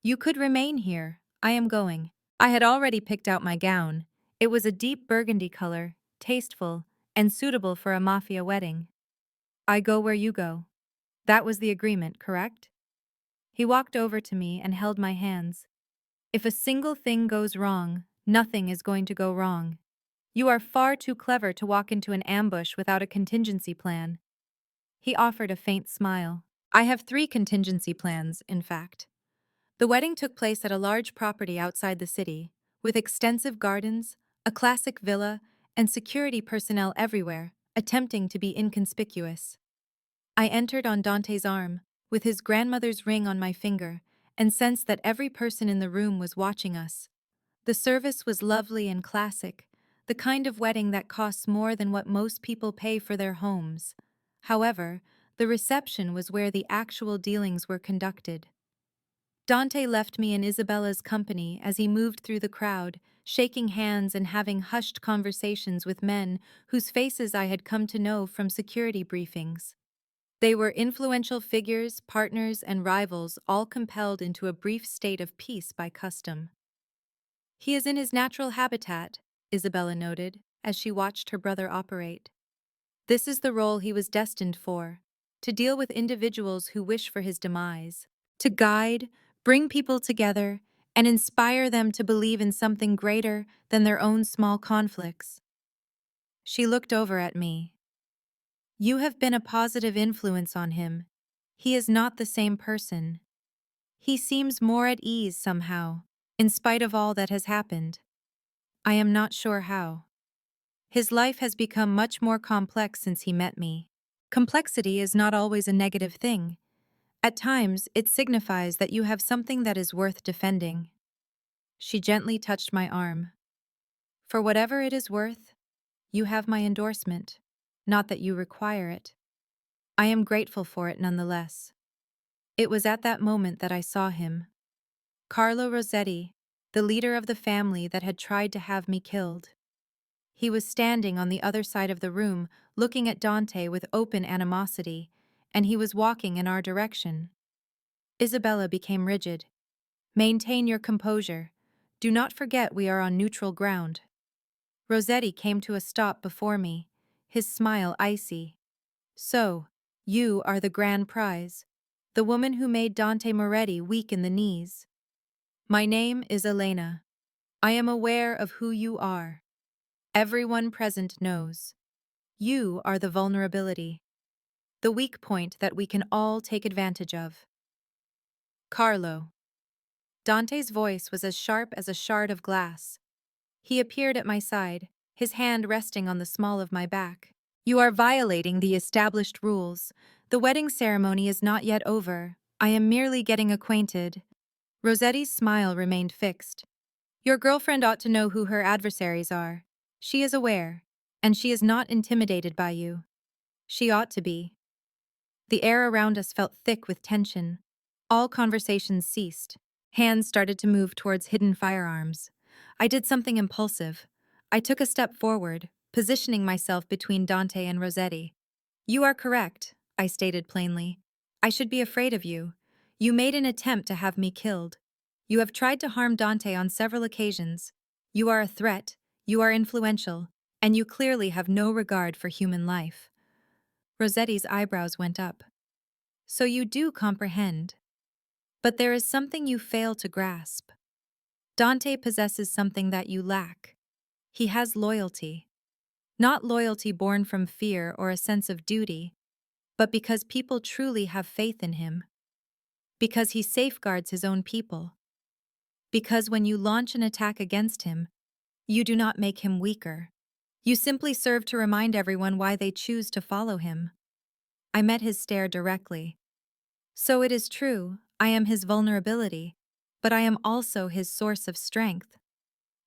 [SPEAKER 1] You could remain here. I am going. I had already picked out my gown. It was a deep burgundy color, tasteful, and suitable for a mafia wedding. I go where you go. That was the agreement, correct? He walked over to me and held my hands. If a single thing goes wrong, nothing is going to go wrong. You are far too clever to walk into an ambush without a contingency plan. He offered a faint smile. I have 3 contingency plans, in fact. The wedding took place at a large property outside the city, with extensive gardens, a classic villa, and security personnel everywhere, attempting to be inconspicuous. I entered on Dante's arm, with his grandmother's ring on my finger, and sensed that every person in the room was watching us. The service was lovely and classic, the kind of wedding that costs more than what most people pay for their homes. However, the reception was where the actual dealings were conducted. Dante left me in Isabella's company as he moved through the crowd, shaking hands and having hushed conversations with men whose faces I had come to know from security briefings. They were influential figures, partners, and rivals, all compelled into a brief state of peace by custom. He is in his natural habitat, Isabella noted, as she watched her brother operate. This is the role he was destined for, to deal with individuals who wish for his demise, to guide, bring people together, and inspire them to believe in something greater than their own small conflicts. She looked over at me. You have been a positive influence on him. He is not the same person. He seems more at ease somehow, in spite of all that has happened. I am not sure how. His life has become much more complex since he met me. Complexity is not always a negative thing. At times, it signifies that you have something that is worth defending. She gently touched my arm. For whatever it is worth, you have my endorsement, not that you require it. I am grateful for it nonetheless. It was at that moment that I saw him. Carlo Rossetti, the leader of the family that had tried to have me killed. He was standing on the other side of the room, looking at Dante with open animosity, and he was walking in our direction. Isabella became rigid. Maintain your composure. Do not forget we are on neutral ground. Rossetti came to a stop before me, his smile icy. So, you are the grand prize, the woman who made Dante Moretti weak in the knees. My name is Elena. I am aware of who you are. Everyone present knows. You are the vulnerability, the weak point that we can all take advantage of. Carlo. Dante's voice was as sharp as a shard of glass. He appeared at my side, his hand resting on the small of my back. You are violating the established rules. The wedding ceremony is not yet over. I am merely getting acquainted. Rossetti's smile remained fixed. Your girlfriend ought to know who her adversaries are. She is aware, and she is not intimidated by you. She ought to be. The air around us felt thick with tension. All conversations ceased. Hands started to move towards hidden firearms. I did something impulsive. I took a step forward, positioning myself between Dante and Rossetti. You are correct, I stated plainly. I should be afraid of you. You made an attempt to have me killed. You have tried to harm Dante on several occasions. You are a threat, you are influential, and you clearly have no regard for human life. Rossetti's eyebrows went up. So you do comprehend. But there is something you fail to grasp. Dante possesses something that you lack. He has loyalty. Not loyalty born from fear or a sense of duty, but because people truly have faith in him. Because he safeguards his own people. Because when you launch an attack against him, you do not make him weaker. You simply serve to remind everyone why they choose to follow him. I met his stare directly. So it is true, I am his vulnerability, but I am also his source of strength.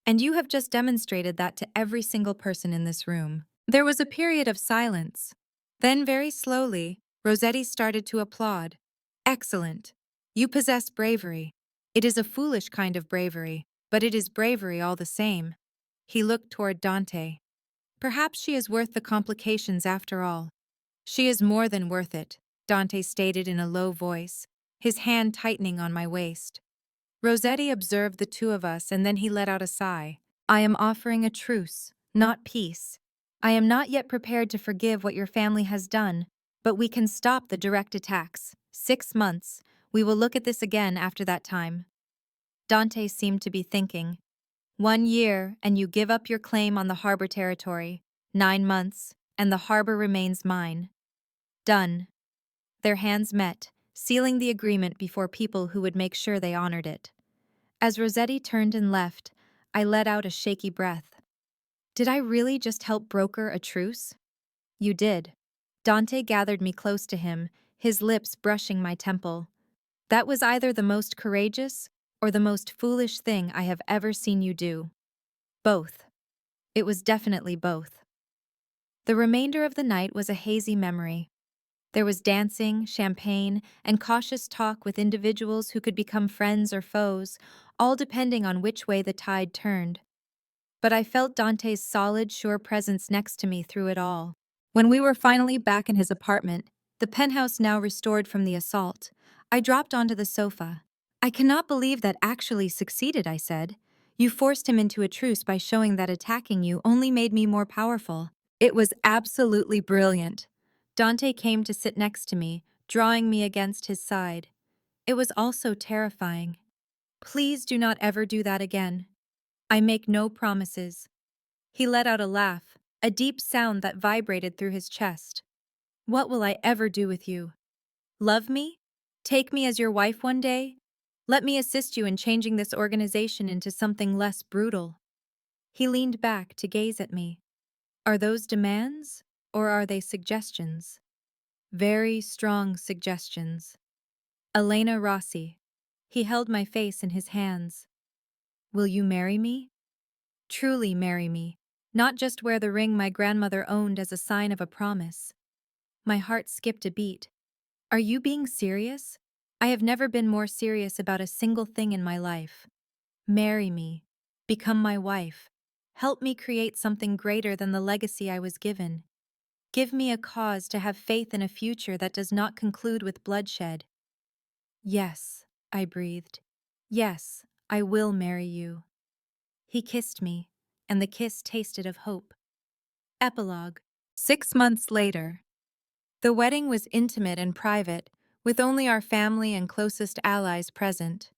[SPEAKER 1] And you have just demonstrated that to every single person in this room. There was a period of silence. Then very slowly, Rossetti started to applaud. Excellent. You possess bravery. It is a foolish kind of bravery, but it is bravery all the same. He looked toward Dante. Perhaps she is worth the complications after all. She is more than worth it, Dante stated in a low voice, his hand tightening on my waist. Rossetti observed the two of us and then he let out a sigh. I am offering a truce, not peace. I am not yet prepared to forgive what your family has done, but we can stop the direct attacks. 6 months. We will look at this again after that time. Dante seemed to be thinking. 1 year, and you give up your claim on the harbor territory. 9 months, and the harbor remains mine. Done. Their hands met, sealing the agreement before people who would make sure they honored it. As Rossetti turned and left, I let out a shaky breath. Did I really just help broker a truce? You did. Dante gathered me close to him, his lips brushing my temple. That was either the most courageous or the most foolish thing I have ever seen you do. Both. It was definitely both. The remainder of the night was a hazy memory. There was dancing, champagne, and cautious talk with individuals who could become friends or foes, all depending on which way the tide turned. But I felt Dante's solid, sure presence next to me through it all. When we were finally back in his apartment, the penthouse now restored from the assault, I dropped onto the sofa. I cannot believe that actually succeeded, I said. You forced him into a truce by showing that attacking you only made me more powerful. It was absolutely brilliant. Dante came to sit next to me, drawing me against his side. It was also terrifying. Please do not ever do that again. I make no promises. He let out a laugh, a deep sound that vibrated through his chest. What will I ever do with you? Love me? Take me as your wife one day? Let me assist you in changing this organization into something less brutal. He leaned back to gaze at me. Are those demands, or are they suggestions? Very strong suggestions. Elena Rossi. He held my face in his hands. Will you marry me? Truly marry me, not just wear the ring my grandmother owned as a sign of a promise. My heart skipped a beat. Are you being serious? I have never been more serious about a single thing in my life. Marry me. Become my wife. Help me create something greater than the legacy I was given. Give me a cause to have faith in a future that does not conclude with bloodshed. Yes, I breathed. Yes, I will marry you. He kissed me, and the kiss tasted of hope. Epilogue. 6 months later. The wedding was intimate and private, with only our family and closest allies present.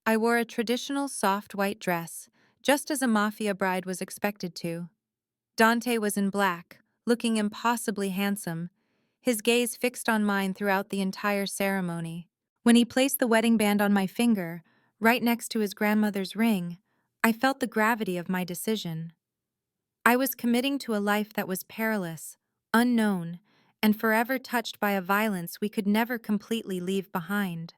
[SPEAKER 1] I wore a traditional soft white dress, just as a mafia bride was expected to. Dante was in black, looking impossibly handsome, his gaze fixed on mine throughout the entire ceremony. When he placed the wedding band on my finger, right next to his grandmother's ring, I felt the gravity of my decision. I was committing to a life that was perilous, unknown, and forever touched by a violence we could never completely leave behind.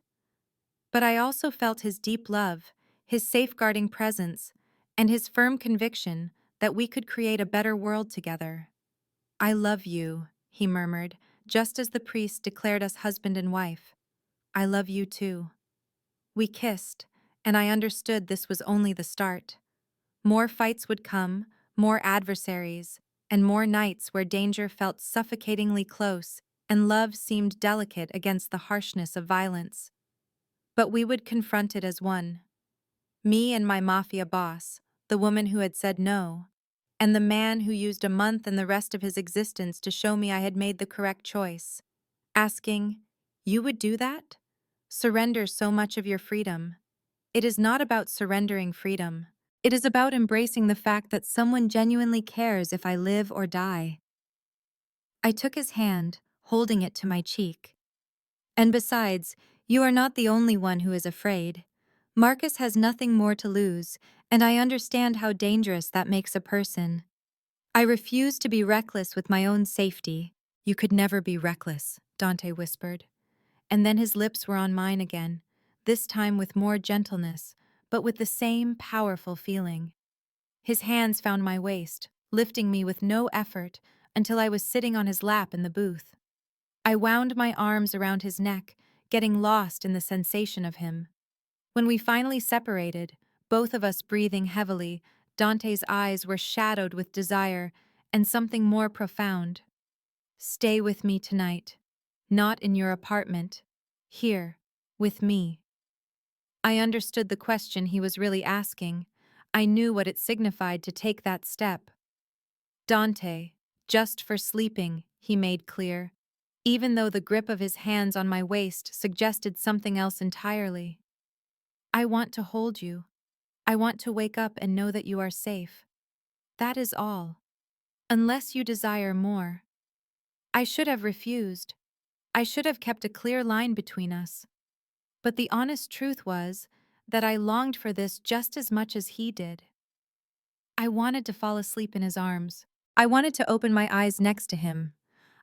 [SPEAKER 1] But I also felt his deep love, his safeguarding presence, and his firm conviction that we could create a better world together. "I love you," he murmured, just as the priest declared us husband and wife. "I love you too." We kissed, and I understood this was only the start. More fights would come, more adversaries, and more nights where danger felt suffocatingly close and love seemed delicate against the harshness of violence. But we would confront it as one. Me and my mafia boss, the woman who had said no, and the man who used a month and the rest of his existence to show me I had made the correct choice. Asking, "You would do that? Surrender so much of your freedom." It is not about surrendering freedom. It is about embracing the fact that someone genuinely cares if I live or die. I took his hand, holding it to my cheek. "And besides, you are not the only one who is afraid. Marcus has nothing more to lose, and I understand how dangerous that makes a person. I refuse to be reckless with my own safety." "You could never be reckless," Dante whispered. And then his lips were on mine again, this time with more gentleness, but with the same powerful feeling. His hands found my waist, lifting me with no effort until I was sitting on his lap in the booth. I wound my arms around his neck, getting lost in the sensation of him. When we finally separated, both of us breathing heavily, Dante's eyes were shadowed with desire and something more profound. "Stay with me tonight. Not in your apartment. Here, with me." I understood the question he was really asking. I knew what it signified to take that step. "Dante, just for sleeping," he made clear, even though the grip of his hands on my waist suggested something else entirely. "I want to hold you. I want to wake up and know that you are safe. That is all. Unless you desire more." I should have refused. I should have kept a clear line between us. But the honest truth was that I longed for this just as much as he did. I wanted to fall asleep in his arms. I wanted to open my eyes next to him.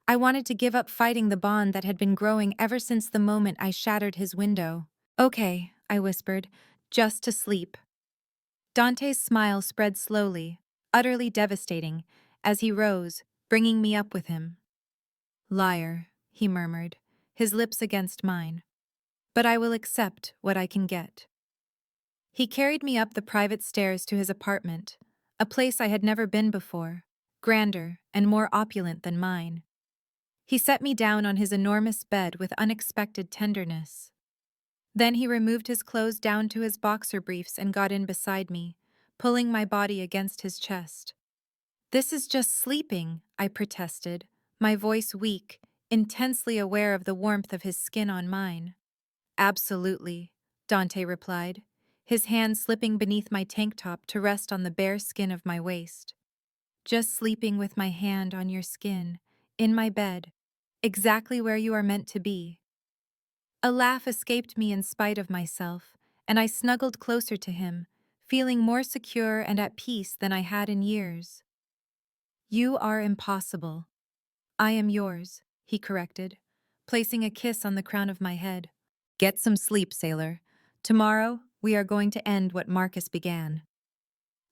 [SPEAKER 1] I wanted to give up fighting the bond that had been growing ever since the moment I shattered his window. "Okay," I whispered, "just to sleep." Dante's smile spread slowly, utterly devastating, as he rose, bringing me up with him. "Liar," he murmured, his lips against mine. "But I will accept what I can get." He carried me up the private stairs to his apartment, a place I had never been before, grander and more opulent than mine. He set me down on his enormous bed with unexpected tenderness. Then he removed his clothes down to his boxer briefs and got in beside me, pulling my body against his chest. "This is just sleeping," I protested, my voice weak, intensely aware of the warmth of his skin on mine. "Absolutely," Dante replied, his hand slipping beneath my tank top to rest on the bare skin of my waist. "Just sleeping with my hand on your skin, in my bed, exactly where you are meant to be." A laugh escaped me in spite of myself, and I snuggled closer to him, feeling more secure and at peace than I had in years. "You are impossible. I am yours," he corrected, placing a kiss on the crown of my head. "Get some sleep, sailor. Tomorrow, we are going to end what Marcus began."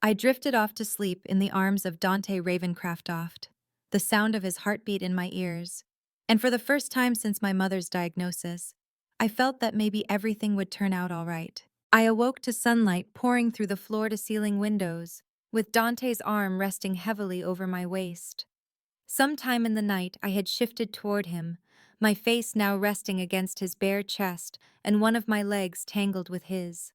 [SPEAKER 1] I drifted off to sleep in the arms of Dante Ravencraftoft, the sound of his heartbeat in my ears, and for the first time since my mother's diagnosis, I felt that maybe everything would turn out all right. I awoke to sunlight pouring through the floor-to-ceiling windows, with Dante's arm resting heavily over my waist. Sometime in the night, I had shifted toward him, my face now resting against his bare chest and one of my legs tangled with his.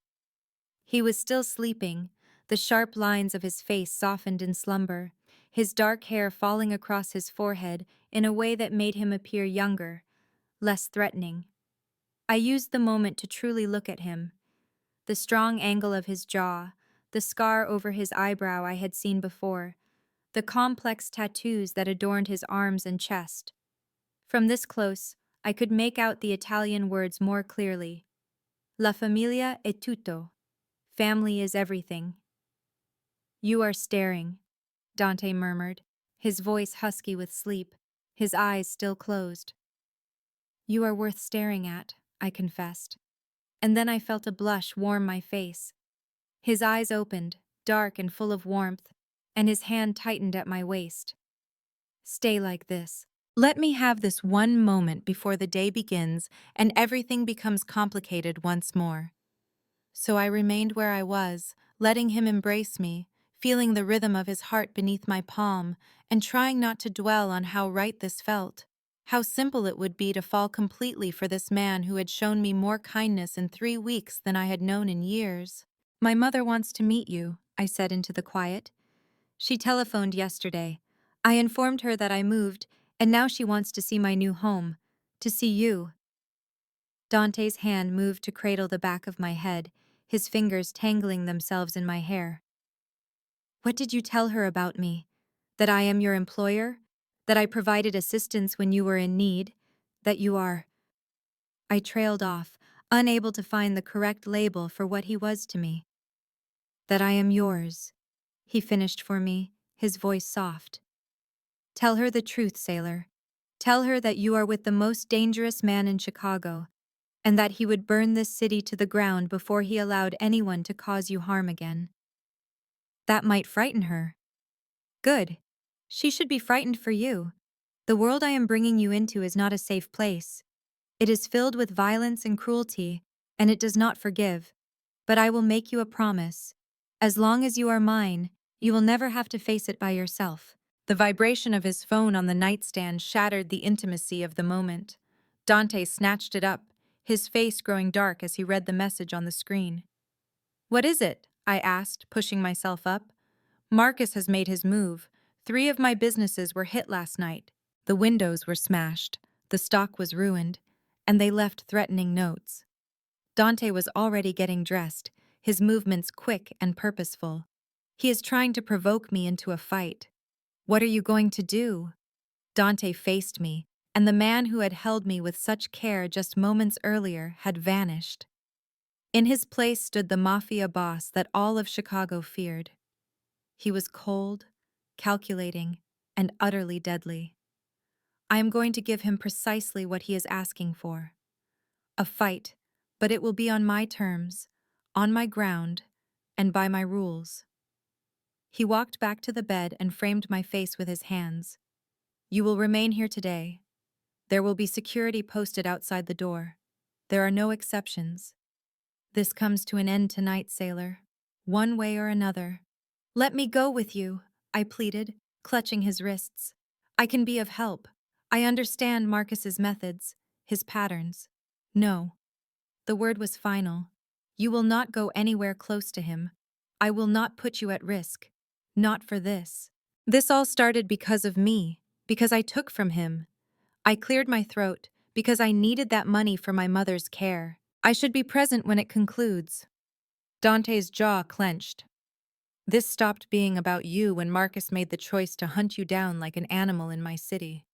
[SPEAKER 1] He was still sleeping, the sharp lines of his face softened in slumber, his dark hair falling across his forehead in a way that made him appear younger, less threatening. I used the moment to truly look at him. The strong angle of his jaw, the scar over his eyebrow I had seen before, the complex tattoos that adorned his arms and chest. From this close, I could make out the Italian words more clearly. La familia è tutto. Family is everything. You are staring, Dante murmured, his voice husky with sleep, his eyes still closed. You are worth staring at, I confessed. And then I felt a blush warm my face. His eyes opened, dark and full of warmth, and his hand tightened at my waist. Stay like this. Let me have this one moment before the day begins and everything becomes complicated once more. So I remained where I was, letting him embrace me, feeling the rhythm of his heart beneath my palm, and trying not to dwell on how right this felt. How simple it would be to fall completely for this man who had shown me more kindness in 3 weeks than I had known in years. My mother wants to meet you, I said into the quiet. She telephoned yesterday. I informed her that I moved, and now she wants to see my new home, to see you. Dante's hand moved to cradle the back of my head, his fingers tangling themselves in my hair. What did you tell her about me? That I am your employer? That I provided assistance when you were in need? That you are... I trailed off, unable to find the correct label for what he was to me. That I am yours, he finished for me, his voice soft. Tell her the truth, sailor. Tell her that you are with the most dangerous man in Chicago, and that he would burn this city to the ground before he allowed anyone to cause you harm again. That might frighten her. Good. She should be frightened for you. The world I am bringing you into is not a safe place. It is filled with violence and cruelty, and it does not forgive. But I will make you a promise. As long as you are mine, you will never have to face it by yourself. The vibration of his phone on the nightstand shattered the intimacy of the moment. Dante snatched it up, his face growing dark as he read the message on the screen. What is it? I asked, pushing myself up. Marcus has made his move. 3 of my businesses were hit last night. The windows were smashed, the stock was ruined, and they left threatening notes. Dante was already getting dressed, his movements quick and purposeful. He is trying to provoke me into a fight. What are you going to do? Dante faced me, and the man who had held me with such care just moments earlier had vanished. In his place stood the mafia boss that all of Chicago feared. He was cold, calculating, and utterly deadly. I am going to give him precisely what he is asking for. A fight, but it will be on my terms, on my ground, and by my rules. He walked back to the bed and framed my face with his hands. You will remain here today. There will be security posted outside the door. There are no exceptions. This comes to an end tonight, sailor. One way or another. Let me go with you, I pleaded, clutching his wrists. I can be of help. I understand Marcus's methods, his patterns. No. The word was final. You will not go anywhere close to him. I will not put you at risk. Not for this. This all started because of me, because I took from him. I cleared my throat, because I needed that money for my mother's care. I should be present when it concludes. Dante's jaw clenched. This stopped being about you when Marcus made the choice to hunt you down like an animal in my city.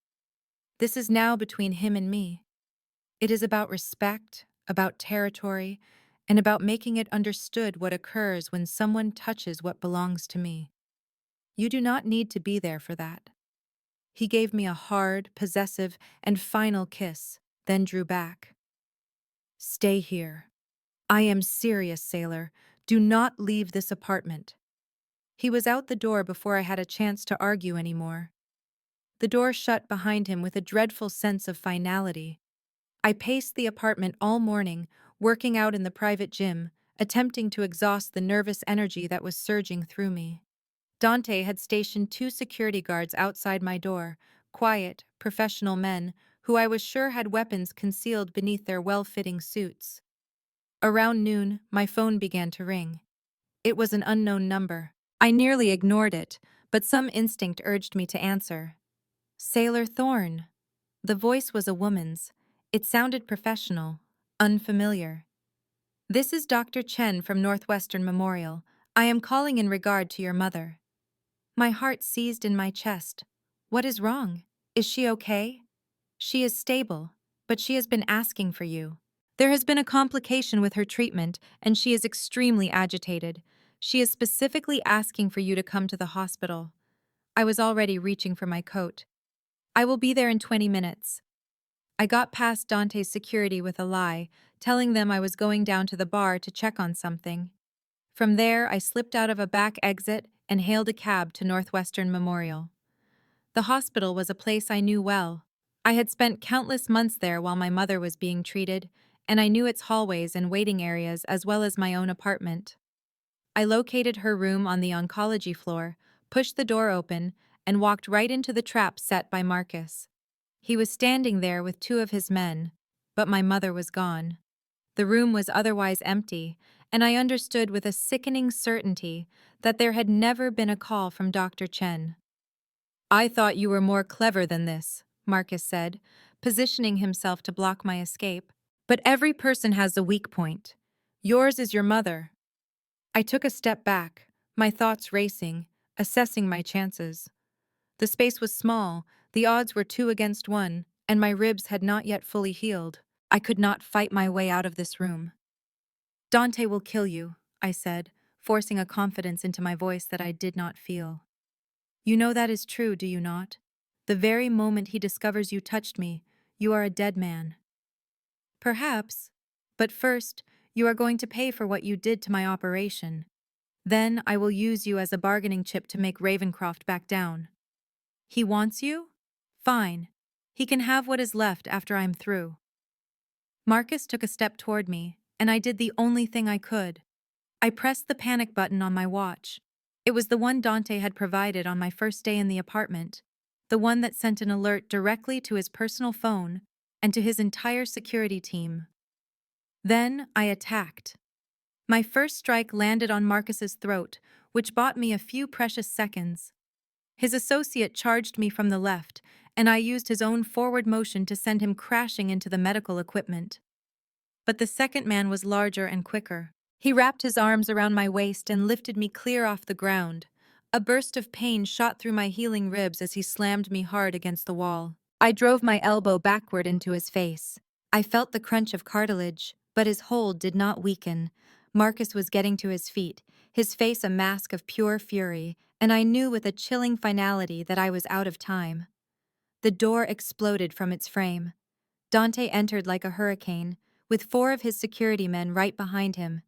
[SPEAKER 1] This is now between him and me. It is about respect, about territory, and about making it understood what occurs when someone touches what belongs to me. You do not need to be there for that. He gave me a hard, possessive, and final kiss, then drew back. Stay here. I am serious, sailor. Do not leave this apartment. He was out the door before I had a chance to argue anymore. The door shut behind him with a dreadful sense of finality. I paced the apartment all morning, working out in the private gym, attempting to exhaust the nervous energy that was surging through me. Dante had stationed 2 security guards outside my door, quiet, professional men who I was sure had weapons concealed beneath their well-fitting suits. Around noon, my phone began to ring. It was an unknown number. I nearly ignored it, but some instinct urged me to answer. Sailor Thorne. The voice was a woman's. It sounded professional, unfamiliar. This is Dr. Chen from Northwestern Memorial. I am calling in regard to your mother. My heart seized in my chest. What is wrong? Is she okay? She is stable, but she has been asking for you. There has been a complication with her treatment, and she is extremely agitated. She is specifically asking for you to come to the hospital. I was already reaching for my coat. I will be there in 20 minutes. I got past Dante's security with a lie, telling them I was going down to the bar to check on something. From there, I slipped out of a back exit and hailed a cab to Northwestern Memorial. The hospital was a place I knew well. I had spent countless months there while my mother was being treated, and I knew its hallways and waiting areas as well as my own apartment. I located her room on the oncology floor, pushed the door open, and walked right into the trap set by Marcus. He was standing there with two of his men, but my mother was gone. The room was otherwise empty, and I understood with a sickening certainty that there had never been a call from Dr. Chen. I thought you were more clever than this, Marcus said, positioning himself to block my escape. But every person has a weak point. Yours is your mother. I took a step back, my thoughts racing, assessing my chances. The space was small, the odds were 2 against 1, and my ribs had not yet fully healed. I could not fight my way out of this room. Dante will kill you, I said, forcing a confidence into my voice that I did not feel. You know that is true, do you not? The very moment he discovers you touched me, you are a dead man. Perhaps, but first, you are going to pay for what you did to my operation. Then I will use you as a bargaining chip to make Ravencroft back down. He wants you? Fine. He can have what is left after I'm through. Marcus took a step toward me, and I did the only thing I could. I pressed the panic button on my watch. It was the one Dante had provided on my first day in the apartment, the one that sent an alert directly to his personal phone and to his entire security team. Then I attacked. My first strike landed on Marcus's throat, which bought me a few precious seconds. His associate charged me from the left, and I used his own forward motion to send him crashing into the medical equipment. But the second man was larger and quicker. He wrapped his arms around my waist and lifted me clear off the ground. A burst of pain shot through my healing ribs as he slammed me hard against the wall. I drove my elbow backward into his face. I felt the crunch of cartilage, but his hold did not weaken. Marcus was getting to his feet, his face a mask of pure fury, and I knew with a chilling finality that I was out of time. The door exploded from its frame. Dante entered like a hurricane, with 4 of his security men right behind him.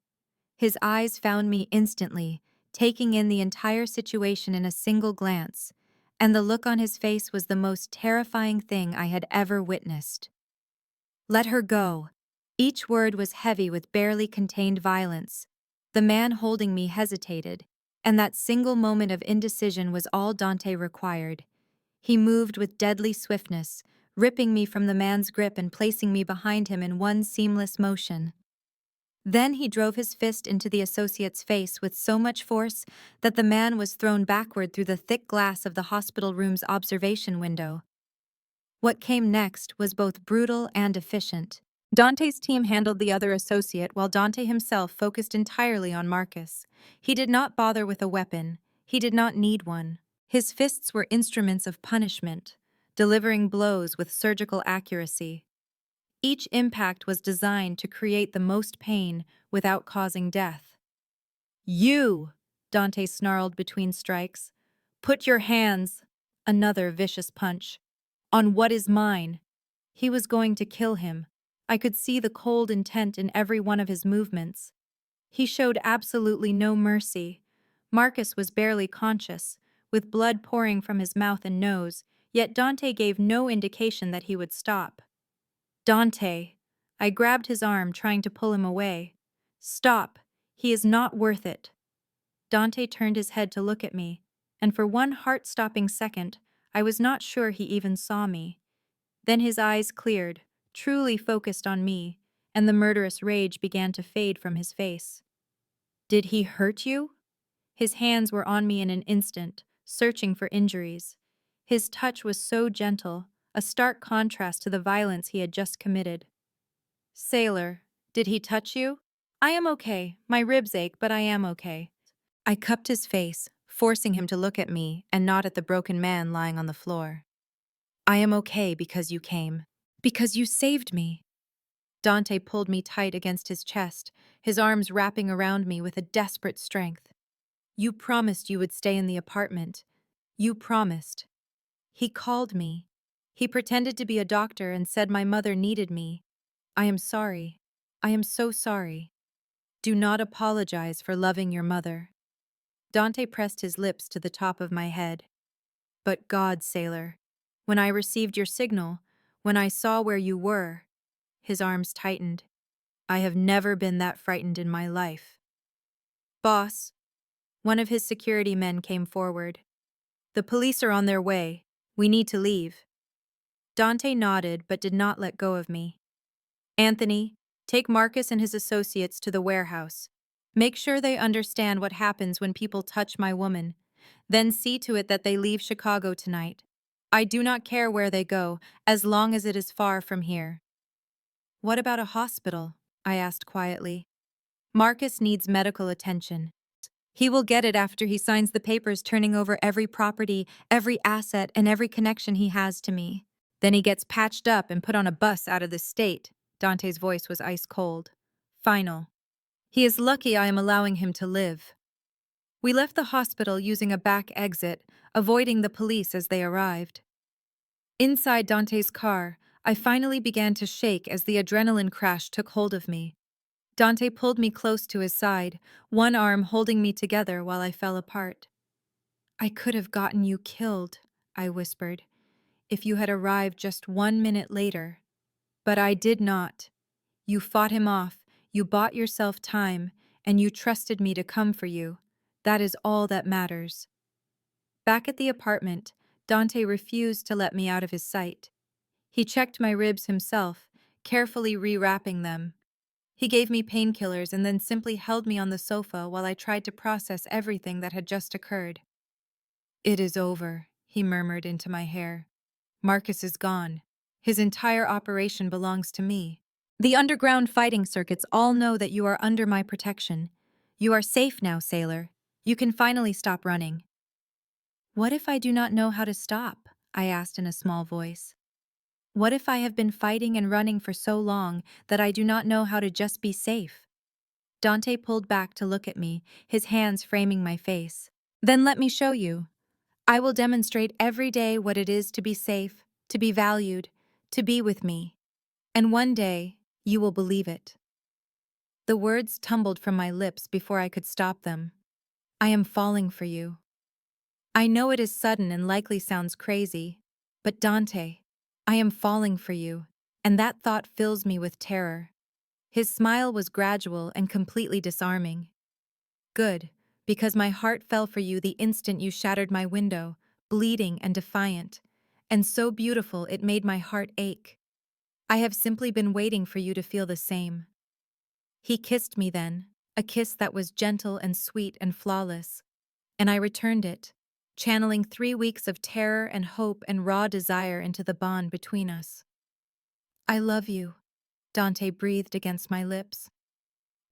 [SPEAKER 1] His eyes found me instantly, taking in the entire situation in a single glance, and the look on his face was the most terrifying thing I had ever witnessed. Let her go. Each word was heavy with barely contained violence. The man holding me hesitated, and that single moment of indecision was all Dante required. He moved with deadly swiftness, ripping me from the man's grip and placing me behind him in one seamless motion. Then he drove his fist into the associate's face with so much force that the man was thrown backward through the thick glass of the hospital room's observation window. What came next was both brutal and efficient. Dante's team handled the other associate while Dante himself focused entirely on Marcus. He did not bother with a weapon. He did not need one. His fists were instruments of punishment, delivering blows with surgical accuracy. Each impact was designed to create the most pain without causing death. You, Dante snarled between strikes. Put your hands, another vicious punch, on what is mine. He was going to kill him. I could see the cold intent in every one of his movements. He showed absolutely no mercy. Marcus was barely conscious, with blood pouring from his mouth and nose, yet Dante gave no indication that he would stop. Dante. I grabbed his arm, trying to pull him away. Stop. He is not worth it. Dante turned his head to look at me, and for one heart-stopping second, I was not sure he even saw me. Then his eyes cleared, truly focused on me, and the murderous rage began to fade from his face. Did he hurt you? His hands were on me in an instant, searching for injuries. His touch was so gentle, a stark contrast to the violence he had just committed. Sailor, did he touch you? I am okay. My ribs ache, but I am okay. I cupped his face, forcing him to look at me and not at the broken man lying on the floor. I am okay because you came. Because you saved me. Dante pulled me tight against his chest, his arms wrapping around me with a desperate strength. You promised you would stay in the apartment. You promised. He called me. He pretended to be a doctor and said my mother needed me. I am sorry. I am so sorry. Do not apologize for loving your mother. Dante pressed his lips to the top of my head. But God, sailor, when I received your signal, when I saw where you were, his arms tightened. I have never been that frightened in my life. Boss, one of his security men came forward. The police are on their way. We need to leave. Dante nodded but did not let go of me. Anthony, take Marcus and his associates to the warehouse. Make sure they understand what happens when people touch my woman. Then see to it that they leave Chicago tonight. I do not care where they go, as long as it is far from here. What about a hospital? I asked quietly. Marcus needs medical attention. He will get it after he signs the papers turning over every property, every asset, and every connection he has to me. Then he gets patched up and put on a bus out of the state. Dante's voice was ice cold. Final. He is lucky I am allowing him to live. We left the hospital using a back exit, avoiding the police as they arrived. Inside Dante's car, I finally began to shake as the adrenaline crash took hold of me. Dante pulled me close to his side, one arm holding me together while I fell apart. I could have gotten you killed, I whispered, if you had arrived just 1 minute later. But I did not. You fought him off, you bought yourself time, and you trusted me to come for you. That is all that matters. Back at the apartment, Dante refused to let me out of his sight. He checked my ribs himself, carefully rewrapping them. He gave me painkillers and then simply held me on the sofa while I tried to process everything that had just occurred. It is over, he murmured into my hair. Marcus is gone. His entire operation belongs to me. The underground fighting circuits all know that you are under my protection. You are safe now, sailor. You can finally stop running. What if I do not know how to stop? I asked in a small voice. What if I have been fighting and running for so long that I do not know how to just be safe? Dante pulled back to look at me, his hands framing my face. Then let me show you. I will demonstrate every day what it is to be safe, to be valued, to be with me. And one day, you will believe it. The words tumbled from my lips before I could stop them. I am falling for you. I know it is sudden and likely sounds crazy, but Dante, I am falling for you, and that thought fills me with terror. His smile was gradual and completely disarming. Good, because my heart fell for you the instant you shattered my window, bleeding and defiant, and so beautiful it made my heart ache. I have simply been waiting for you to feel the same. He kissed me then, a kiss that was gentle and sweet and flawless, and I returned it, channeling 3 weeks of terror and hope and raw desire into the bond between us. I love you, Dante breathed against my lips.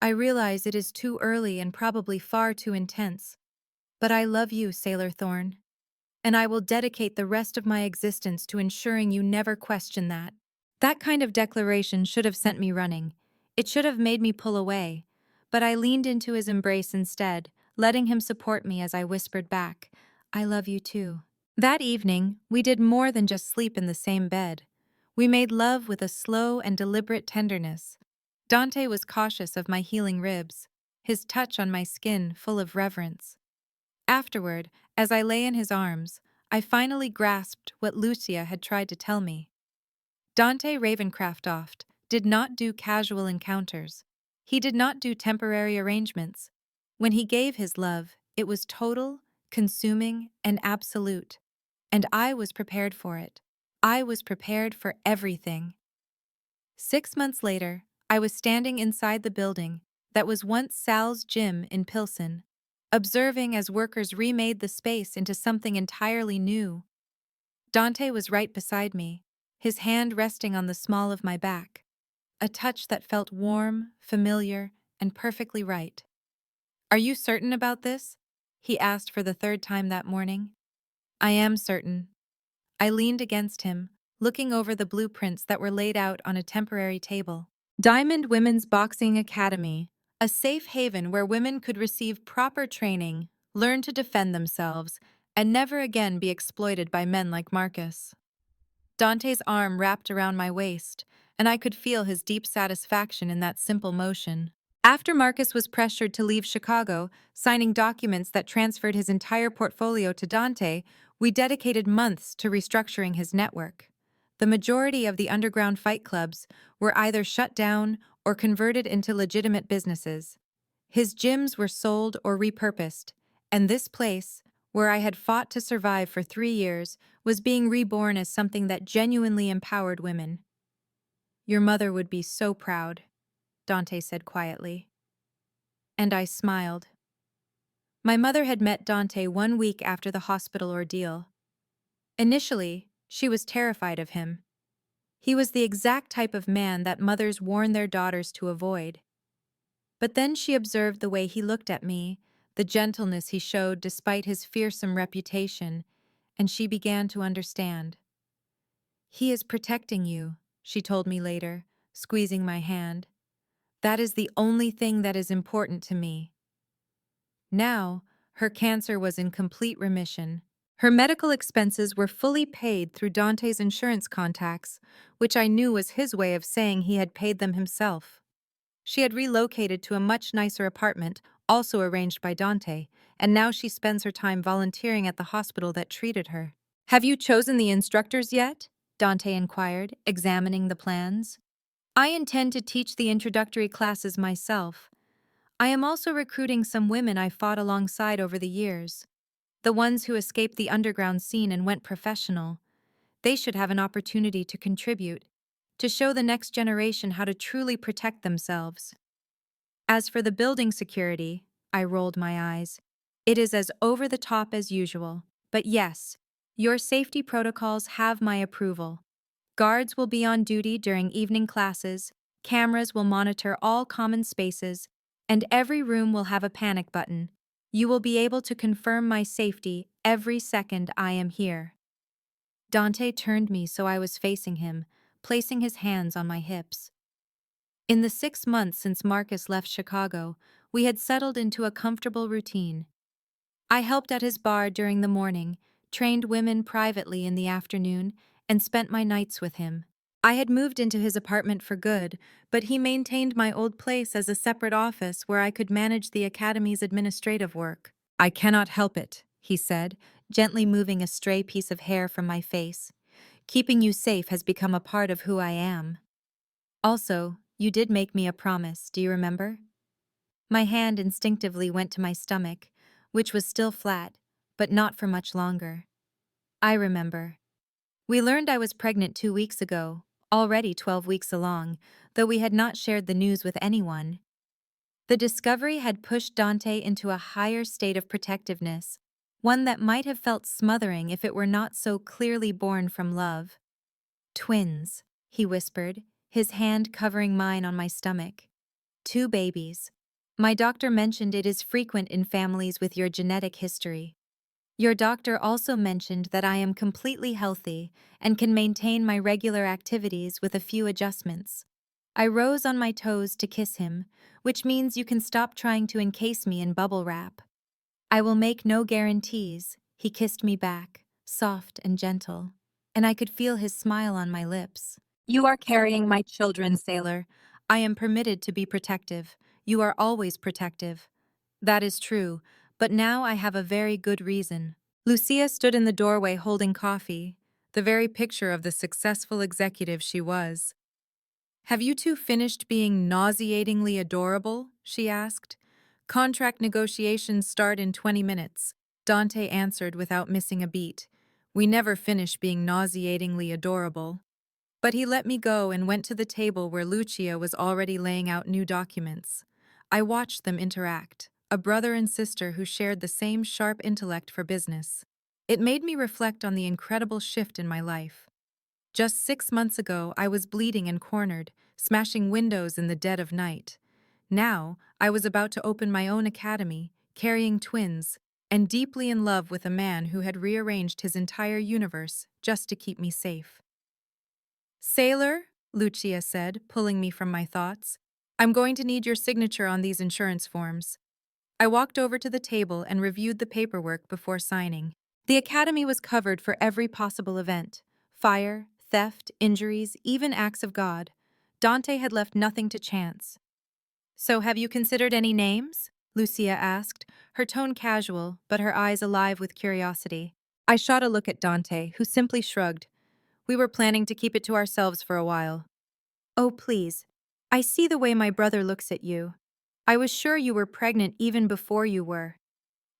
[SPEAKER 1] I realize it is too early and probably far too intense, but I love you, Sailor Thorn, and I will dedicate the rest of my existence to ensuring you never question that. That kind of declaration should have sent me running. It should have made me pull away, but I leaned into his embrace instead, letting him support me as I whispered back, I love you too. That evening, we did more than just sleep in the same bed. We made love with a slow and deliberate tenderness. Dante was cautious of my healing ribs, his touch on my skin full of reverence. Afterward, as I lay in his arms, I finally grasped what Lucia had tried to tell me. Dante Ravencraftoft did not do casual encounters. He did not do temporary arrangements. When he gave his love, it was total, consuming, and absolute. And I was prepared for it. I was prepared for everything. 6 months later, I was standing inside the building that was once Sal's gym in Pilsen. observing as workers remade the space into something entirely new. Dante was right beside me, his hand resting on the small of my back, a touch that felt warm, familiar, and perfectly right. "Are you certain about this?" he asked for the third time that morning. "I am certain." I leaned against him, looking over the blueprints that were laid out on a temporary table. Diamond Women's Boxing Academy, a safe haven where women could receive proper training, learn to defend themselves, and never again be exploited by men like Marcus. Dante's arm wrapped around my waist, and I could feel his deep satisfaction in that simple motion. After Marcus was pressured to leave Chicago, signing documents that transferred his entire portfolio to Dante, we dedicated months to restructuring his network. The majority of the underground fight clubs were either shut down or converted into legitimate businesses. His gyms were sold or repurposed, and this place, where I had fought to survive for 3 years, was being reborn as something that genuinely empowered women. "Your mother would be so proud," Dante said quietly. And I smiled. My mother had met Dante 1 week after the hospital ordeal. Initially, she was terrified of him. He was the exact type of man that mothers warn their daughters to avoid. But then she observed the way he looked at me, the gentleness he showed despite his fearsome reputation, and she began to understand. "He is protecting you," she told me later, squeezing my hand. "That is the only thing that is important to me." Now, her cancer was in complete remission. Her medical expenses were fully paid through Dante's insurance contacts, which I knew was his way of saying he had paid them himself. She had relocated to a much nicer apartment, also arranged by Dante, and now she spends her time volunteering at the hospital that treated her. "Have you chosen the instructors yet?" Dante inquired, examining the plans. "I intend to teach the introductory classes myself. I am also recruiting some women I fought alongside over the years, the ones who escaped the underground scene and went professional. They should have an opportunity to contribute, to show the next generation how to truly protect themselves. As for the building security," I rolled my eyes, "it is as over the top as usual. But yes, your safety protocols have my approval. Guards will be on duty during evening classes, cameras will monitor all common spaces, and every room will have a panic button. You will be able to confirm my safety every second I am here." Dante turned me so I was facing him, placing his hands on my hips. In the 6 months since Marcus left Chicago, we had settled into a comfortable routine. I helped at his bar during the morning, trained women privately in the afternoon, and spent my nights with him. I had moved into his apartment for good, but he maintained my old place as a separate office where I could manage the academy's administrative work. "I cannot help it," he said, gently moving a stray piece of hair from my face. "Keeping you safe has become a part of who I am. Also, you did make me a promise, do you remember?" My hand instinctively went to my stomach, which was still flat, but not for much longer. "I remember. We learned I was pregnant 2 weeks ago, already 12 weeks along, though we had not shared the news with anyone." The discovery had pushed Dante into a higher state of protectiveness, one that might have felt smothering if it were not so clearly born from love. "Twins," he whispered, his hand covering mine on my stomach. "2 babies. My doctor mentioned it is frequent in families with your genetic history. Your doctor also mentioned that I am completely healthy and can maintain my regular activities with a few adjustments." I rose on my toes to kiss him, which means you can stop trying to encase me in bubble wrap. "I will make no guarantees," he kissed me back, soft and gentle, and I could feel his smile on my lips. "You are carrying my children, sailor. I am permitted to be protective. You are always protective." "That is true, but now I have a very good reason." Lucia stood in the doorway holding coffee, the very picture of the successful executive she was. "Have you two finished being nauseatingly adorable?" she asked. "Contract negotiations start in 20 minutes. Dante answered without missing a beat. "We never finish being nauseatingly adorable." But he let me go and went to the table where Lucia was already laying out new documents. I watched them interact, a brother and sister who shared the same sharp intellect for business. It made me reflect on the incredible shift in my life. Just 6 months ago, I was bleeding and cornered, smashing windows in the dead of night. Now, I was about to open my own academy, carrying twins, and deeply in love with a man who had rearranged his entire universe just to keep me safe. Sailor, Lucia said, pulling me from my thoughts, I'm going to need your signature on these insurance forms. I walked over to the table and reviewed the paperwork before signing. The academy was covered for every possible event: fire, theft, injuries, even acts of God. Dante had left nothing to chance. So, have you considered any names? Lucia asked, her tone casual, but her eyes alive with curiosity. I shot a look at Dante, who simply shrugged. We were planning to keep it to ourselves for a while. Oh, please. I see the way my brother looks at you. I was sure you were pregnant even before you were.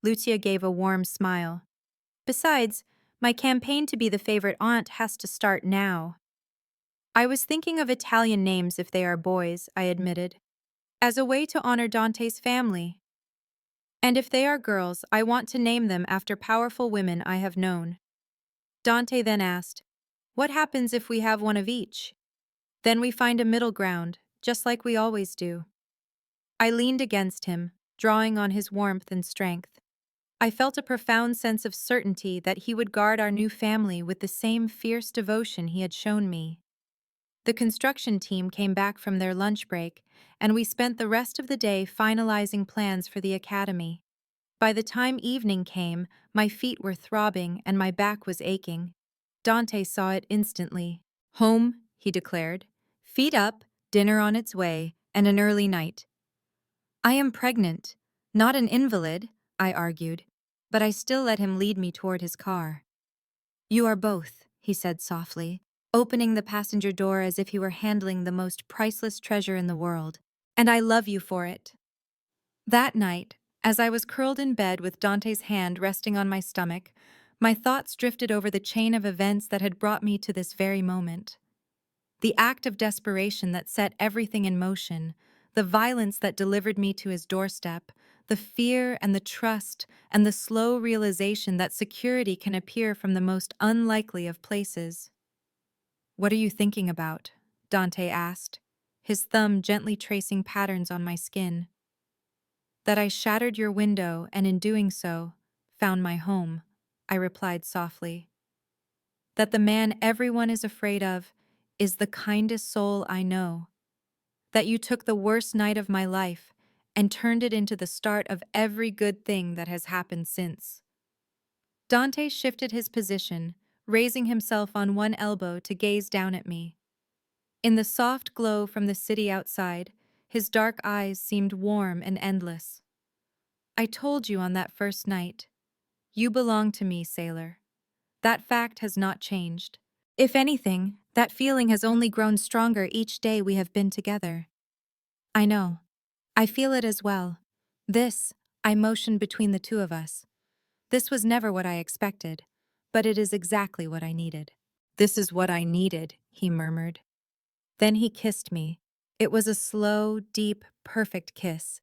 [SPEAKER 1] Lucia gave a warm smile. Besides, my campaign to be the favorite aunt has to start now. I was thinking of Italian names if they are boys, I admitted, as a way to honor Dante's family. And if they are girls, I want to name them after powerful women I have known. Dante then asked, what happens if we have one of each? Then we find a middle ground, just like we always do. I leaned against him, drawing on his warmth and strength. I felt a profound sense of certainty that he would guard our new family with the same fierce devotion he had shown me. The construction team came back from their lunch break, and we spent the rest of the day finalizing plans for the academy. By the time evening came, my feet were throbbing and my back was aching. Dante saw it instantly. Home, he declared. Feet up, dinner on its way, and an early night. I am pregnant, not an invalid, I argued, but I still let him lead me toward his car. You are both, he said softly, opening the passenger door as if he were handling the most priceless treasure in the world. And I love you for it. That night, as I was curled in bed with Dante's hand resting on my stomach, my thoughts drifted over the chain of events that had brought me to this very moment. The act of desperation that set everything in motion, the violence that delivered me to his doorstep, the fear and the trust and the slow realization that security can appear from the most unlikely of places. What are you thinking about? Dante asked, his thumb gently tracing patterns on my skin. That I shattered your window and in doing so, found my home, I replied softly. That the man everyone is afraid of is the kindest soul I know. That you took the worst night of my life and turned it into the start of every good thing that has happened since. Dante shifted his position, raising himself on one elbow to gaze down at me. In the soft glow from the city outside, his dark eyes seemed warm and endless. I told you on that first night. You belong to me, sailor. That fact has not changed. If anything, that feeling has only grown stronger each day we have been together. I know. I feel it as well. This, I motioned between the two of us. This was never what I expected, but it is exactly what I needed. This is what I needed, he murmured. Then he kissed me. It was a slow, deep, perfect kiss.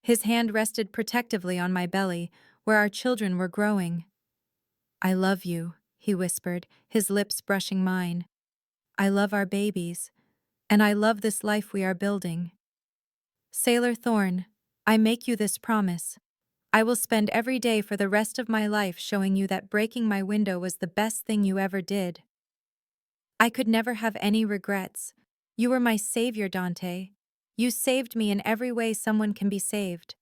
[SPEAKER 1] His hand rested protectively on my belly, where our children were growing. I love you, he whispered, his lips brushing mine. I love our babies, and I love this life we are building. Sailor Thorn, I make you this promise. I will spend every day for the rest of my life showing you that breaking my window was the best thing you ever did. I could never have any regrets. You were my savior, Dante. You saved me in every way someone can be saved.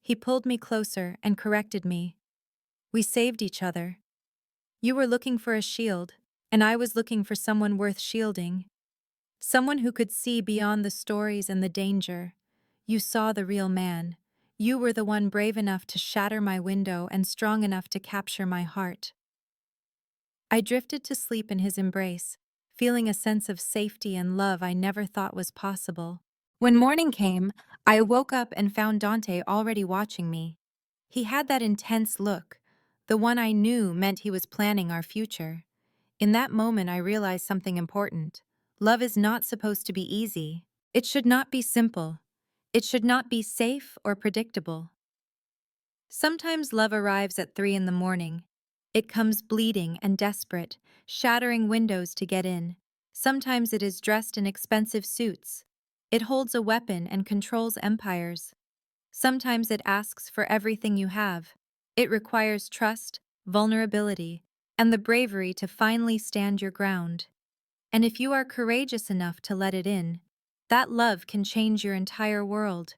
[SPEAKER 1] He pulled me closer and corrected me. We saved each other. You were looking for a shield, and I was looking for someone worth shielding. Someone who could see beyond the stories and the danger. You saw the real man. You were the one brave enough to shatter my window and strong enough to capture my heart. I drifted to sleep in his embrace, feeling a sense of safety and love I never thought was possible. When morning came, I woke up and found Dante already watching me. He had that intense look, the one I knew meant he was planning our future. In that moment, I realized something important. Love is not supposed to be easy. It should not be simple. It should not be safe or predictable. Sometimes love arrives at 3 in the morning. It comes bleeding and desperate, shattering windows to get in. Sometimes it is dressed in expensive suits. It holds a weapon and controls empires. Sometimes it asks for everything you have. It requires trust, vulnerability, and the bravery to finally stand your ground. And if you are courageous enough to let it in, that love can change your entire world.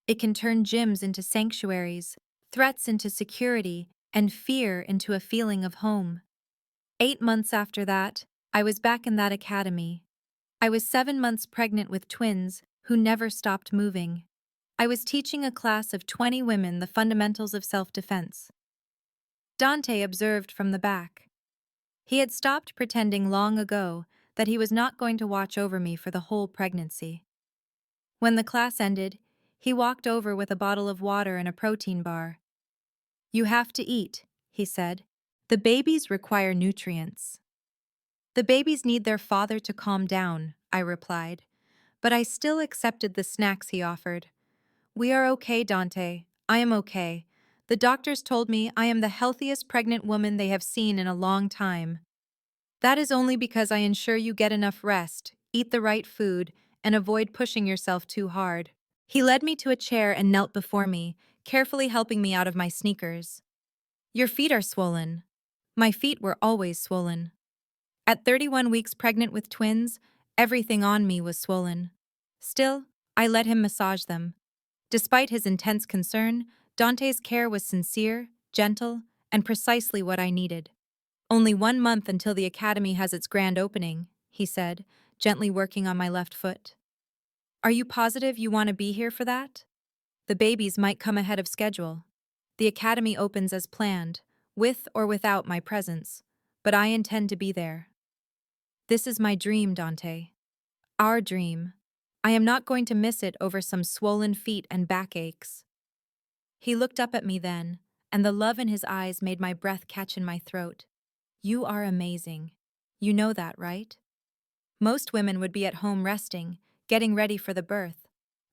[SPEAKER 1] It can turn gyms into sanctuaries, threats into security, and fear into a feeling of home. 8 months after that, I was back in that academy. I was 7 months pregnant with twins who never stopped moving. I was teaching a class of 20 women the fundamentals of self-defense. Dante observed from the back. He had stopped pretending long ago that he was not going to watch over me for the whole pregnancy. When the class ended, he walked over with a bottle of water and a protein bar. "You have to eat," he said. "The babies require nutrients." "The babies need their father to calm down," I replied, but I still accepted the snacks he offered. "We are okay, Dante. I am okay. The doctors told me I am the healthiest pregnant woman they have seen in a long time. That is only because I ensure you get enough rest, eat the right food, and avoid pushing yourself too hard." He led me to a chair and knelt before me, carefully helping me out of my sneakers. "Your feet are swollen." My feet were always swollen. At 31 weeks pregnant with twins, everything on me was swollen. Still, I let him massage them. Despite his intense concern, Dante's care was sincere, gentle, and precisely what I needed. "Only 1 month until the academy has its grand opening," he said, gently working on my left foot. "Are you positive you want to be here for that? The babies might come ahead of schedule. The academy opens as planned, with or without my presence, but I intend to be there. This is my dream, Dante. Our dream. I am not going to miss it over some swollen feet and backaches." He looked up at me then, and the love in his eyes made my breath catch in my throat. "You are amazing. You know that, right? Most women would be at home resting, getting ready for the birth.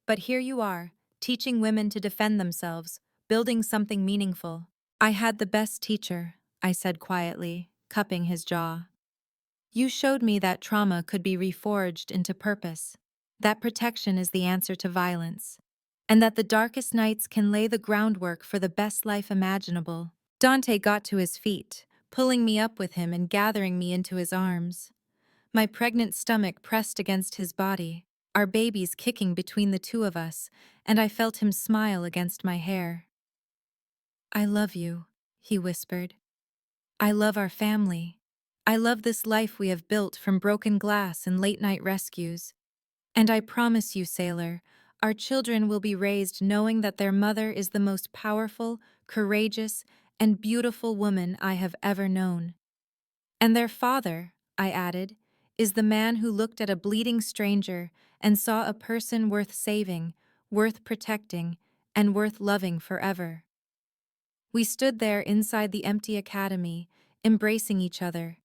[SPEAKER 1] But here you are, teaching women to defend themselves, building something meaningful." "I had the best teacher," I said quietly, cupping his jaw. "You showed me that trauma could be reforged into purpose, that protection is the answer to violence, and that the darkest nights can lay the groundwork for the best life imaginable." Dante got to his feet, pulling me up with him and gathering me into his arms. My pregnant stomach pressed against his body, our babies kicking between the two of us, and I felt him smile against my hair. "I love you," he whispered. "I love our family. I love this life we have built from broken glass and late-night rescues. And I promise you, sailor, our children will be raised knowing that their mother is the most powerful, courageous, and beautiful woman I have ever known. And their father," I added, "is the man who looked at a bleeding stranger and saw a person worth saving, worth protecting, and worth loving forever." We stood there inside the empty academy, embracing each other,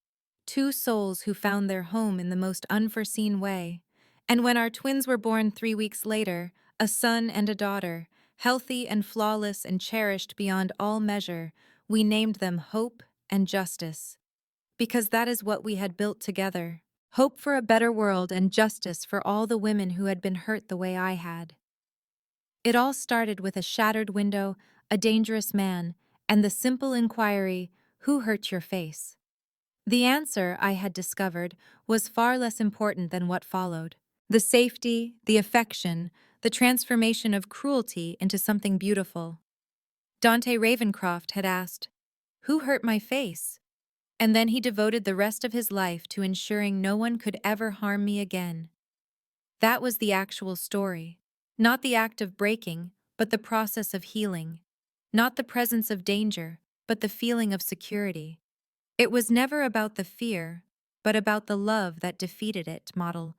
[SPEAKER 1] two souls who found their home in the most unforeseen way. And when our twins were born 3 weeks later, a son and a daughter, healthy and flawless and cherished beyond all measure, we named them Hope and Justice. Because that is what we had built together. Hope for a better world and justice for all the women who had been hurt the way I had. It all started with a shattered window, a dangerous man, and the simple inquiry, "Who hurt your face?" The answer, I had discovered, was far less important than what followed. The safety, the affection, the transformation of cruelty into something beautiful. Dante Ravencroft had asked, "Who hurt my face?" And then he devoted the rest of his life to ensuring no one could ever harm me again. That was the actual story. Not the act of breaking, but the process of healing. Not the presence of danger, but the feeling of security. It was never about the fear, but about the love that defeated it. Model